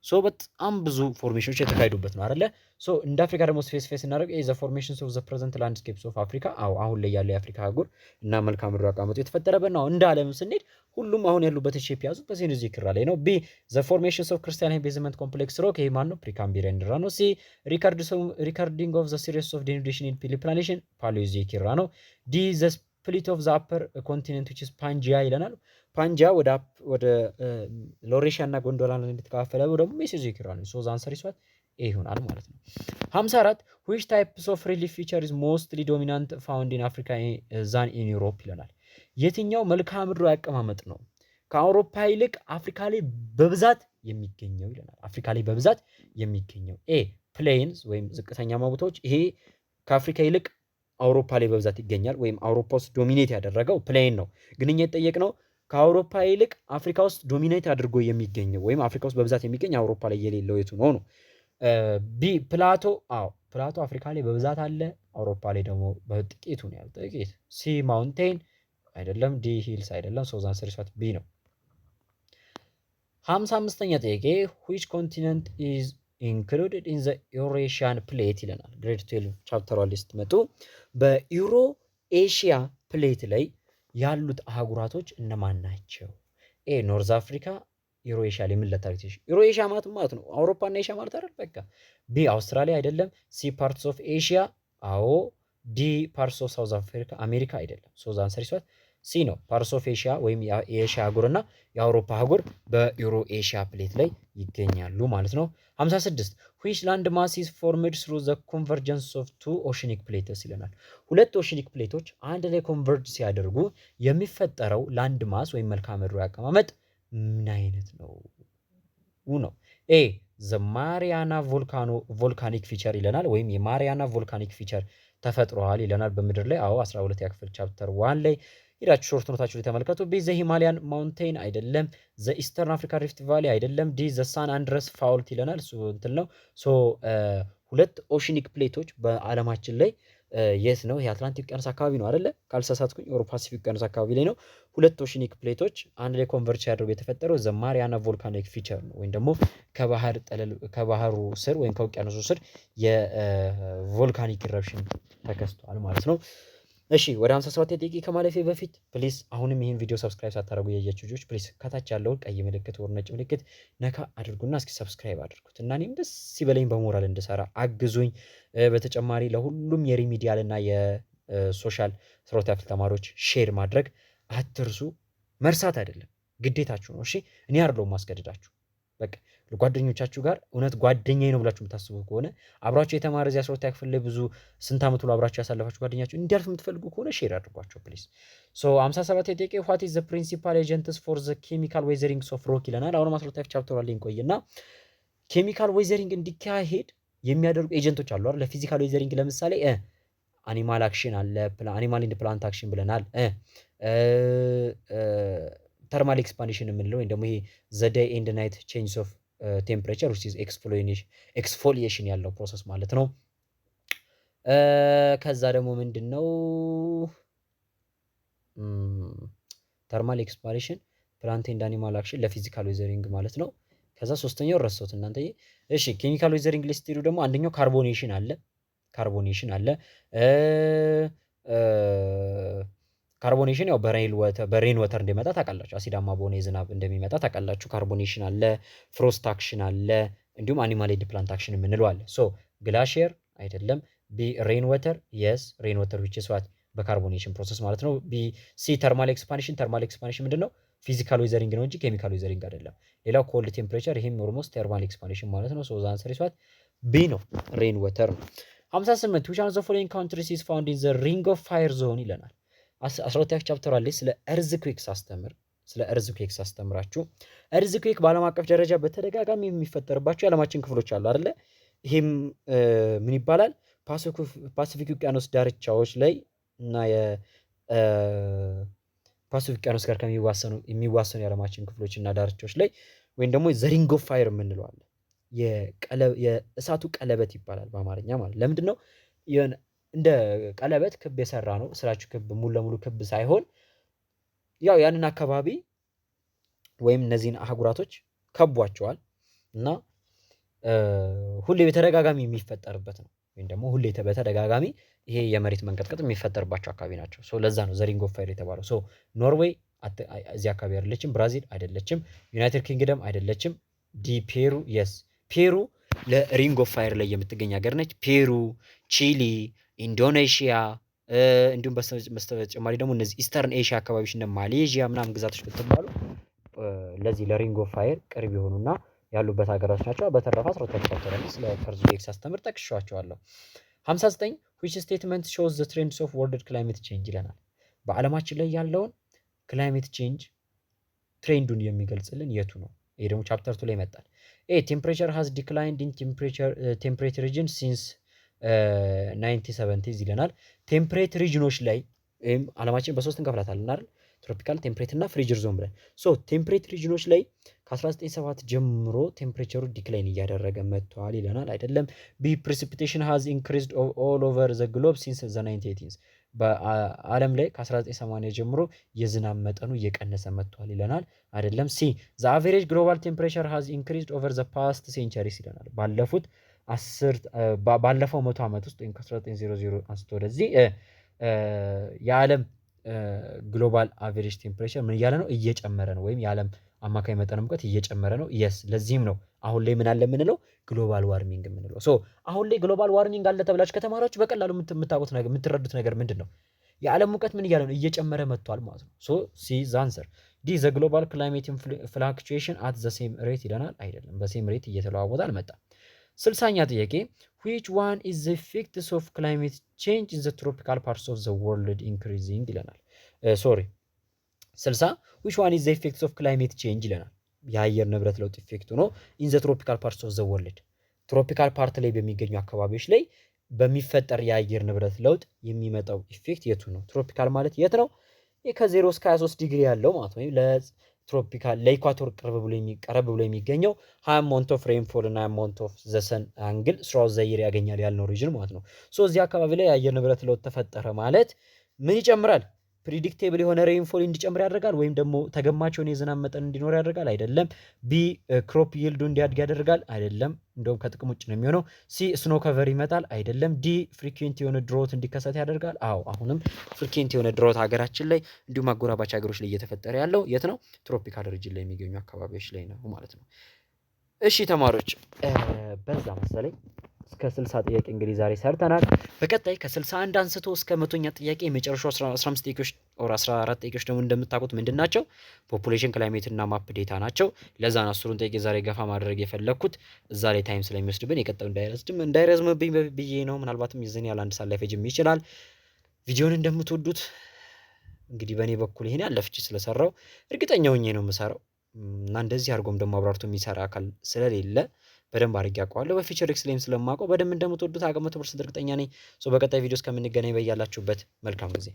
ሶ በጣም ብዙ ፎርሜሽኖች የተካሄዱበት ነው አይደለ ሶ እንደ አፍሪካ ደግሞ ስፔስ እናደርግ ዘ ፎርሜሽንስ ኦፍ ዘ ፕሬዘንት ላንድስኬፕስ ኦፍ አፍሪካ አሁን ላይ ያለው የአፍሪካ አህጉር እና መልክዓ ምድሩ አቀማመጡ የተፈጠረበት ነው እንደ ዓለም ስንሄድ ሁሉም አሁን ያሉበት ሼፕ ያዙት በሲኖዞይክ ኢራ ላይ ነው ቢ ዘ ፎርሜሽንስ ኦፍ ክርስቲያን ቤዝመንት ኮምፕሌክስ ሮክ ይሄ ማን ነው ፕሪካምቢሪያን ኢራ ነው ሲ ሪካርዲንግ ኦፍ ዘ ሲሪስ ኦፍ ዴኒዴሽን ኢን ፕላኔሽን ፓሊዮዞይክ ኢራ ነው ዲ ዘ ስፕሊት ኦፍ ዘ አፐር ኮንቲኔንት ዊች ኢዝ ፓንጂያ ይለናል ፓንጂያ ወደ ሎሬሺያ እና ጎንዶላን እንድትከፋፈለ ደግሞ ሜሶዞይክ ኢራ ነው ሶ ዛንሰር ይስዋት ኤ ይሆናል ማለት ነው 54 which types of relief feature is mostly dominant found in Africa than in Europe ይለናል የትኛው መልክዓ ምድሩ ያቀማመጥ ነው ከአውሮፓ ይልቅ አፍሪካ ላይ በብዛት የሚገኘው ይለናል አፍሪካ ላይ በብዛት የሚገኘው ኤ ፕሌንስ ወይም ዝቅተኛ ቦታዎች ይሄ ከአፍሪካ ይልቅ አውሮፓ ላይ በብዛት ይገኛል ወይም አውሮፓ ውስጥ ዶሚኔት ያደረገው ፕሌን ነው ግን እኛ የጠየቅነው ከአውሮፓ ይልቅ አፍሪካ ውስጥ ዶሚኔት አድርጎ የሚገኘው ወይም አፍሪካ ውስጥ በብዛት የሚገኝ አውሮፓ ላይ የሌለው የቱ ነው ነው ቢ ፕላቶ ፕላቶ አፍሪካ ላይ በብዛት አለ አውሮፓ ላይ ደግሞ በጥቂቱ ነው ያለው ጥቂት ሲ ማውንቴን አይደለም ዲ ሂልስ አይደለም ሶ ዛንሰር ይስዋት ቢ ነው 55ኛ ጥያቄ which continent is included in the Eurasian plate ይለናል ግሬድ 12 ቻፕተር 1 ሊስት መጡ በዩሮ ኤሺያ ፕሌት ላይ ያሉት አህጉራቶች እነማን ናቸው ኤ ኖርዝ አፍሪካ ዩሮ ኤሺያ ላይ ምን ለታሪክ ዩሮ ኤሺያ ማለት ነው አውሮፓ እና ኤሺያ ማለት አይደል በቃ ቢ አውስትራሊያ አይደለም ሲ ፓርትስ ኦፍ ኤሺያ አዎ ዲ ፓርትስ ኦፍ ሳውዝ አፍሪካ አሜሪካ አይደለም ሶ ዘ አንሰር ይስዋት ሲ ነው ፓርትስ ኦፍ ኤሺያ ወይም የኤሺያ አህጉርና የአውሮፓ አህጉር በዩሮ ኤሺያ ፕሌት ላይ ይገኛሉ ማለት ነው 56 which land mass is formed through the convergence of two oceanic plates ይለናል ሁለት ኦሽኒክ ፕሌቶች አንድ ላይ ኮንቨርጅ ሲያደርጉ የሚፈጠረው ላንድ ማስ ወይም መልክዓ ምድራዊ አቀማመጥ ምን አይነት ነው ነው ኤ the Mariana volcanic feature ይለናል ወይም የማሪያና ቮልካኒክ ፊቸር ተፈጥሯል ይለናል በምድር ላይ አዎ 12 ያክፍል ቻፕተር 1 ላይ ሄዳችሁ ሾርት ኖታችሁ ላይ ተመልከቱ ቢ ዘ ሂማሊያን ማውንቴን አይደለም ዘ ኢስተርን አፍሪካ ሪፍት ቫሊ አይደለም ዲ ዘ ሳን አንድረስ ፋውልት ይለናል ሶ እንትን ነው ሶ ሁለት ኦሽኒክ ፕሌቶች በአለማችን ላይ የት ነው የአትላንቲክ ውቅያኖስ አካባቢ ነው አይደለ ካልተሳሳትኩኝ ኦር ፓሲፊክ ውቅያኖስ አካባቢ ላይ ነው ሁለት ኦሽኒክ ፕሌቶች አንድ ላይ ኮንቨርጅ ያደርጉ የተፈጠረው ዘ ማሪያና ቮልካኒክ ፊቸር ነው ወይም ደግሞ ከባህሩ ስር ወይም ከውቅያኖሱ ስር የቮልካኒክ ኢረፕሽን ተከስቷል ማለት ነው እሺ ወደ 57 ደቂቃ ከማለፌ በፊት ፕሊዝ አሁንም ይሄን ቪዲዮ ሰብስክራይብ ሳታደርጉ ያያችሁ ልጆች ፕሊዝ ከታች ያለውን ቀይ ምልክት ወር ነጭ ምልክት ነካ አድርጉና እስኪ ሰብስክራይብ አድርጉት እና እኔም ደስ ሲበለኝ በሞራል እንድሰራ አግዙኝ በተጨማሪ ለሁሉም የሪሚዲያል እና የሶሻል ስራዎች ያክል ተማሪዎች ሼር ማድረግ አትርሱ መርሳት አይደለም ግዴታችሁ ነው እሺ እኔ አይደለሁም ማስገደዳችሁ በቃ ለጓደኞቻችሁ ጋር እውነት ጓደኛዬ ነው ብላችሁ የምታስቡ ከሆነ አብራችሁ የተማረ እዚያ 12 ክፍል ላይ ብዙ ስንት ዓመት ሁሉ አብራችሁ ያሳለፋችሁ ጓደኛችሁ እንዲያልፍ የምትፈልጉ ከሆነ ሼር አድርጓቸው ፕሊዝ ሶ 57 ደቂቃ what is the principal agents for the chemical weathering of rock ይለናል አሁን 12 ቻፕተር ላይ እንቆይና ኬሚካል ዌዘሪንግ እንዲካሄድ የሚያደርጉ ኤጀንቶች አሉ አይደል ለፊዚካል ዌዘሪንግ ለምሳሌ አኒማል አክሽን አለ አኒማል ኢንድ ፕላንት አክሽን ብለናል ተርማል ኤክስፓንሽን የምንለው ወይም ደግሞ ይሄ ዘ ዴይ ኤንድ ናይት ቼንጅስ ኦፍ ቴምፕሬቸር which is exfoliation ያለው ፕሮሰስ ማለት ነው ከዛ ደግሞ ምንድነው ተርማል ኤክስፓንሽን ፕላንት ኤንድ አኒማል አክሽን ለፊዚካል ዌዘሪንግ ማለት ነው ከዛ ሶስተኛው ረሳሁት እናንተ እሺ ኬሚካል ዌዘሪንግ ሊስት ይሉ ደግሞ አንደኛው ካርቦኔሽን አለ ካርቦኔሽን ያው በሬን ወተር እንደሚመጣ ታውቃላችሁ አሲዳማ በሆነ ዝናብ እንደሚመጣ ታውቃላችሁ ካርቦኔሽን አለ ፍሮስት አክሽን አለ እንዲሁም አኒማል ኤንድ ፕላንት አክሽን የምንለው አለ ሶ ግላሺየር አይደለም ቢ ሬን ወተር yes ሬን ወተር which is what በካርቦኔሽን ፕሮሰስ ማለት ነው ቢ ሲ ተርማል ኤክስፓንሽን ምንድነው ፊዚካል ዌዘሪንግ ነው እንጂ ኬሚካል ዌዘሪንግ አይደለም ሌላው ኮልድ ቴምፕሬቸር ይሄም ኦልሞስት ተርማል ኤክስፓንሽን ማለት ነው ሶ ዛንሰር is what ቢ ነው ሬን ወተር ነው 58 which one of the following countries is found in the ring of fire zone ይለናል 12 ቻፕተር ላይ ስለ earthquakes አስተምር ስለ እርዝኩዌክ ሳስተምራችሁ። እርዝኩዌክ በዓለም አቀፍ ደረጃ በተደጋጋሚ የሚፈጠርባቸው የዓለማችን ክፍሎች አሉ አይደለ? ይሄም ምን ይባላል? ፓሲፊክ ውቅያኖስ ዳርቻዎች ላይ እና የፓሲፊክ ውቅያኖስ ጋር የሚዋሰኑ የዓለማችን ክፍሎች እና ዳርቻዎች ላይ ወይም ደግሞ ዘሪንግ ኦፍ ፋየር የምንለው አለ። የእሳቱ ቀለበት ይባላል በአማርኛ ማለት። ለምንድን ነው እንደ ቀለበት ክብ የሰራ ነው ስራችሁ። ክብ ሙሉ ለሙሉ ክብ ሳይሆን ያው ያንን አካባቢ ወይም እነዚህን አህጉራቶች ከቧቸዋል እና ሁሌ በተደጋጋሚ የሚፈጠርበት ነው። ወይም ደግሞ ሁሌ በተደጋጋሚ ይሄ የመሬት መንቀጥቀጥ የሚፈጠርባቸው አካባቢ ናቸው። ሶ ለዛ ነው ዘሪንግ ኦፍ ፋየር የተባለው። ሶ ኖርዌይ እዚህ አካባቢ አይደለችም። ብራዚል አይደለችም። ዩናይትድ ኪንግደም አይደለችም። ፔሩ የስ ፔሩ ለሪንግ ኦፍ ፋየር ላይ የምትገኝ ሀገር ነች። ፔሩ፣ ቺሊ፣ ኢንዶኔሽያ እንዲሁም በተጨማሪ ደግሞ እነዚህ ኢስተርን ኤሽያ አካባቢዎች እንደ ማሌዥያ ምናምን ግዛቶች ብትባሉ ለዚህ ለሪንግ ኦፍ ፋየር ቅርብ የሆኑና ያሉበት ሀገሮች ናቸው። በተረፈ 12 ስለ እርዝኩዌክ ሳስተምር ጠቅሻቸዋለሁ። 59 which statement shows the trends of world climate change ይለናል። በዓለማችን ላይ ያለውን ክላይሜት ቼንጅ ትሬንዱን የሚገልጽልን የቱ ነው? ይሄ ደግሞ ቻፕተር 2 ላይ ይመጣል። ቴምፕሬቸር has declined in temperate region since 1970s ይለናል። ቴምፕሬት ሪጅኖች ላይ ወይም ዓለማችን በሶስት እንከፍላታለን አይደል? ትሮፒካል፣ ቴምፕሬት እና ፍሪጅር ዞን ብለን። ሶ ቴምፕሬት ሪጅኖች ላይ ከ1970 ጀምሮ ቴምፕሬቸሩ ዲክላይን እያደረገ መጥቷል ይለናል አይደለም። ቢ precipitation has increased all over the globe since the 1980s በዓለም ላይ ከ1980 ጀምሮ የዝናብ መጠኑ እየቀነሰ መጥቷል ይለናል አይደለም። ሲ the average global temperature has increased over the past centuries ይለናል። ባለፈው 100 ዓመት ውስጥ ወይም ከ1900 አንስቶ ወደዚህ የዓለም ግሎባል አቨሬጅ ቴምፕሬቸር ምን እያለ ነው? እየጨመረ ነው። ወይም የዓለም አማካይ መጠን ሙቀት እየጨመረ ነው። የስ ለዚህም ነው አሁን ላይ ምን አለ የምንለው? ግሎባል ዋርሚንግ የምንለው። ሶ አሁን ላይ ግሎባል ዋርሚንግ አለ ተብላችሁ ከተማራችሁ በቀላሉ የምታውቁት ነገር የምትረዱት ነገር ምንድን ነው? የዓለም ሙቀት ምን እያለ ነው? እየጨመረ መጥቷል ማለት ነው። ሶ ሲ ዘ አንሰር። ዲ ዘ ግሎባል ክላይሜት ፍላክቹዌሽን አት ዘ ሴም ሬት ይለናል አይደለም። በሴም ሬት እየተለዋወጠ አልመጣም። 60ኛ ጥያቄ which one is the effects of climate change in the tropical parts of the world increasing ይለናል። ሶሪ 60 which one is the effects of climate change ይለናል። የአየር ንብረት ለውጥ ኢፌክት ሆኖ in the tropical parts of the world ትሮፒካል ፓርት ላይ በሚገኙ አካባቢዎች ላይ በሚፈጠር የአየር ንብረት ለውጥ የሚመጣው ኢፌክት የቱ ነው? ትሮፒካል ማለት የት ነው? ከ0 እስከ 23 ዲግሪ ያለው ማለት ነው። ለትሮፒካል ለኢኳቶር ቀረብ ብሎ የሚገኘው ሃይ አማውንት ኦፍ ሬንፎል እና ሃይ አማውንት ኦፍ ዘ ሰን አንግል ስራው ዘይር ያገኛል ያልነው ሪጅን ማለት ነው። ሶ እዚህ አካባቢ ላይ የአየር ንብረት ለውጥ ተፈጠረ ማለት ምን ይጨምራል? ፕሪዲክቴብል የሆነ ሬንፎል እንዲጨምር ያደርጋል ወይም ደግሞ ተገማች የሆነ የዝናብ መጠን እንዲኖር ያደርጋል አይደለም። ቢ ክሮፕ ይልዱ እንዲያድግ ያደርጋል አይደለም። እንደውም ከጥቅም ውጭ ነው የሚሆነው። ሲ ስኖ ከቨር ይመጣል አይደለም። ዲ ፍሪኩዌንት የሆነ ድሮት እንዲከሰት ያደርጋል። አዎ አሁንም ፍሪኩዌንት የሆነ ድሮት ሀገራችን ላይ እንዲሁም አጎራባች ሀገሮች ላይ እየተፈጠረ ያለው የት ነው? ትሮፒካል ሪጅን ላይ የሚገኙ አካባቢዎች ላይ ነው ማለት ነው። እሺ ተማሪዎች በዛ መሰለኝ እስከ 60 ጥያቄ እንግዲህ ዛሬ ሰርተናል። በቀጣይ ከ61 አንስቶ እስከ 100ኛ ጥያቄ የመጨረሻው 15 ጥያቄዎች ኦር 14 ጥያቄዎች ደግሞ እንደምታውቁት ምንድን ናቸው? ፖፑሌሽን ክላይሜት እና ማፕ ዴታ ናቸው። ለዛ ነው 10ሩን ጥያቄ ዛሬ ገፋ ማድረግ የፈለኩት እዛ ላይ ታይም ስለሚወስድብን የቀጣዩ እንዳይረዝምብኝ ብዬ ነው። ምናልባትም ይዘን ያለ አንድ ሰዓት ላይ ፈጅም ይችላል። ቪዲዮን እንደምትወዱት እንግዲህ በእኔ በኩል ይሄን ያለፍች ስለሰራው እርግጠኛ ሆኜ ነው የምሰራው እና እንደዚህ አድርጎም ደግሞ አብራርቶ የሚሰራ አካል ስለሌለ በደንብ አድርጌ አውቀዋለሁ። በፊቸር ኤክስ ላይም ስለማውቀው በደንብ እንደምትወዱት 100% እርግጠኛ ነኝ። በቀጣይ ቪዲዮ እስከምንገናኝ በያላችሁበት መልካም ጊዜ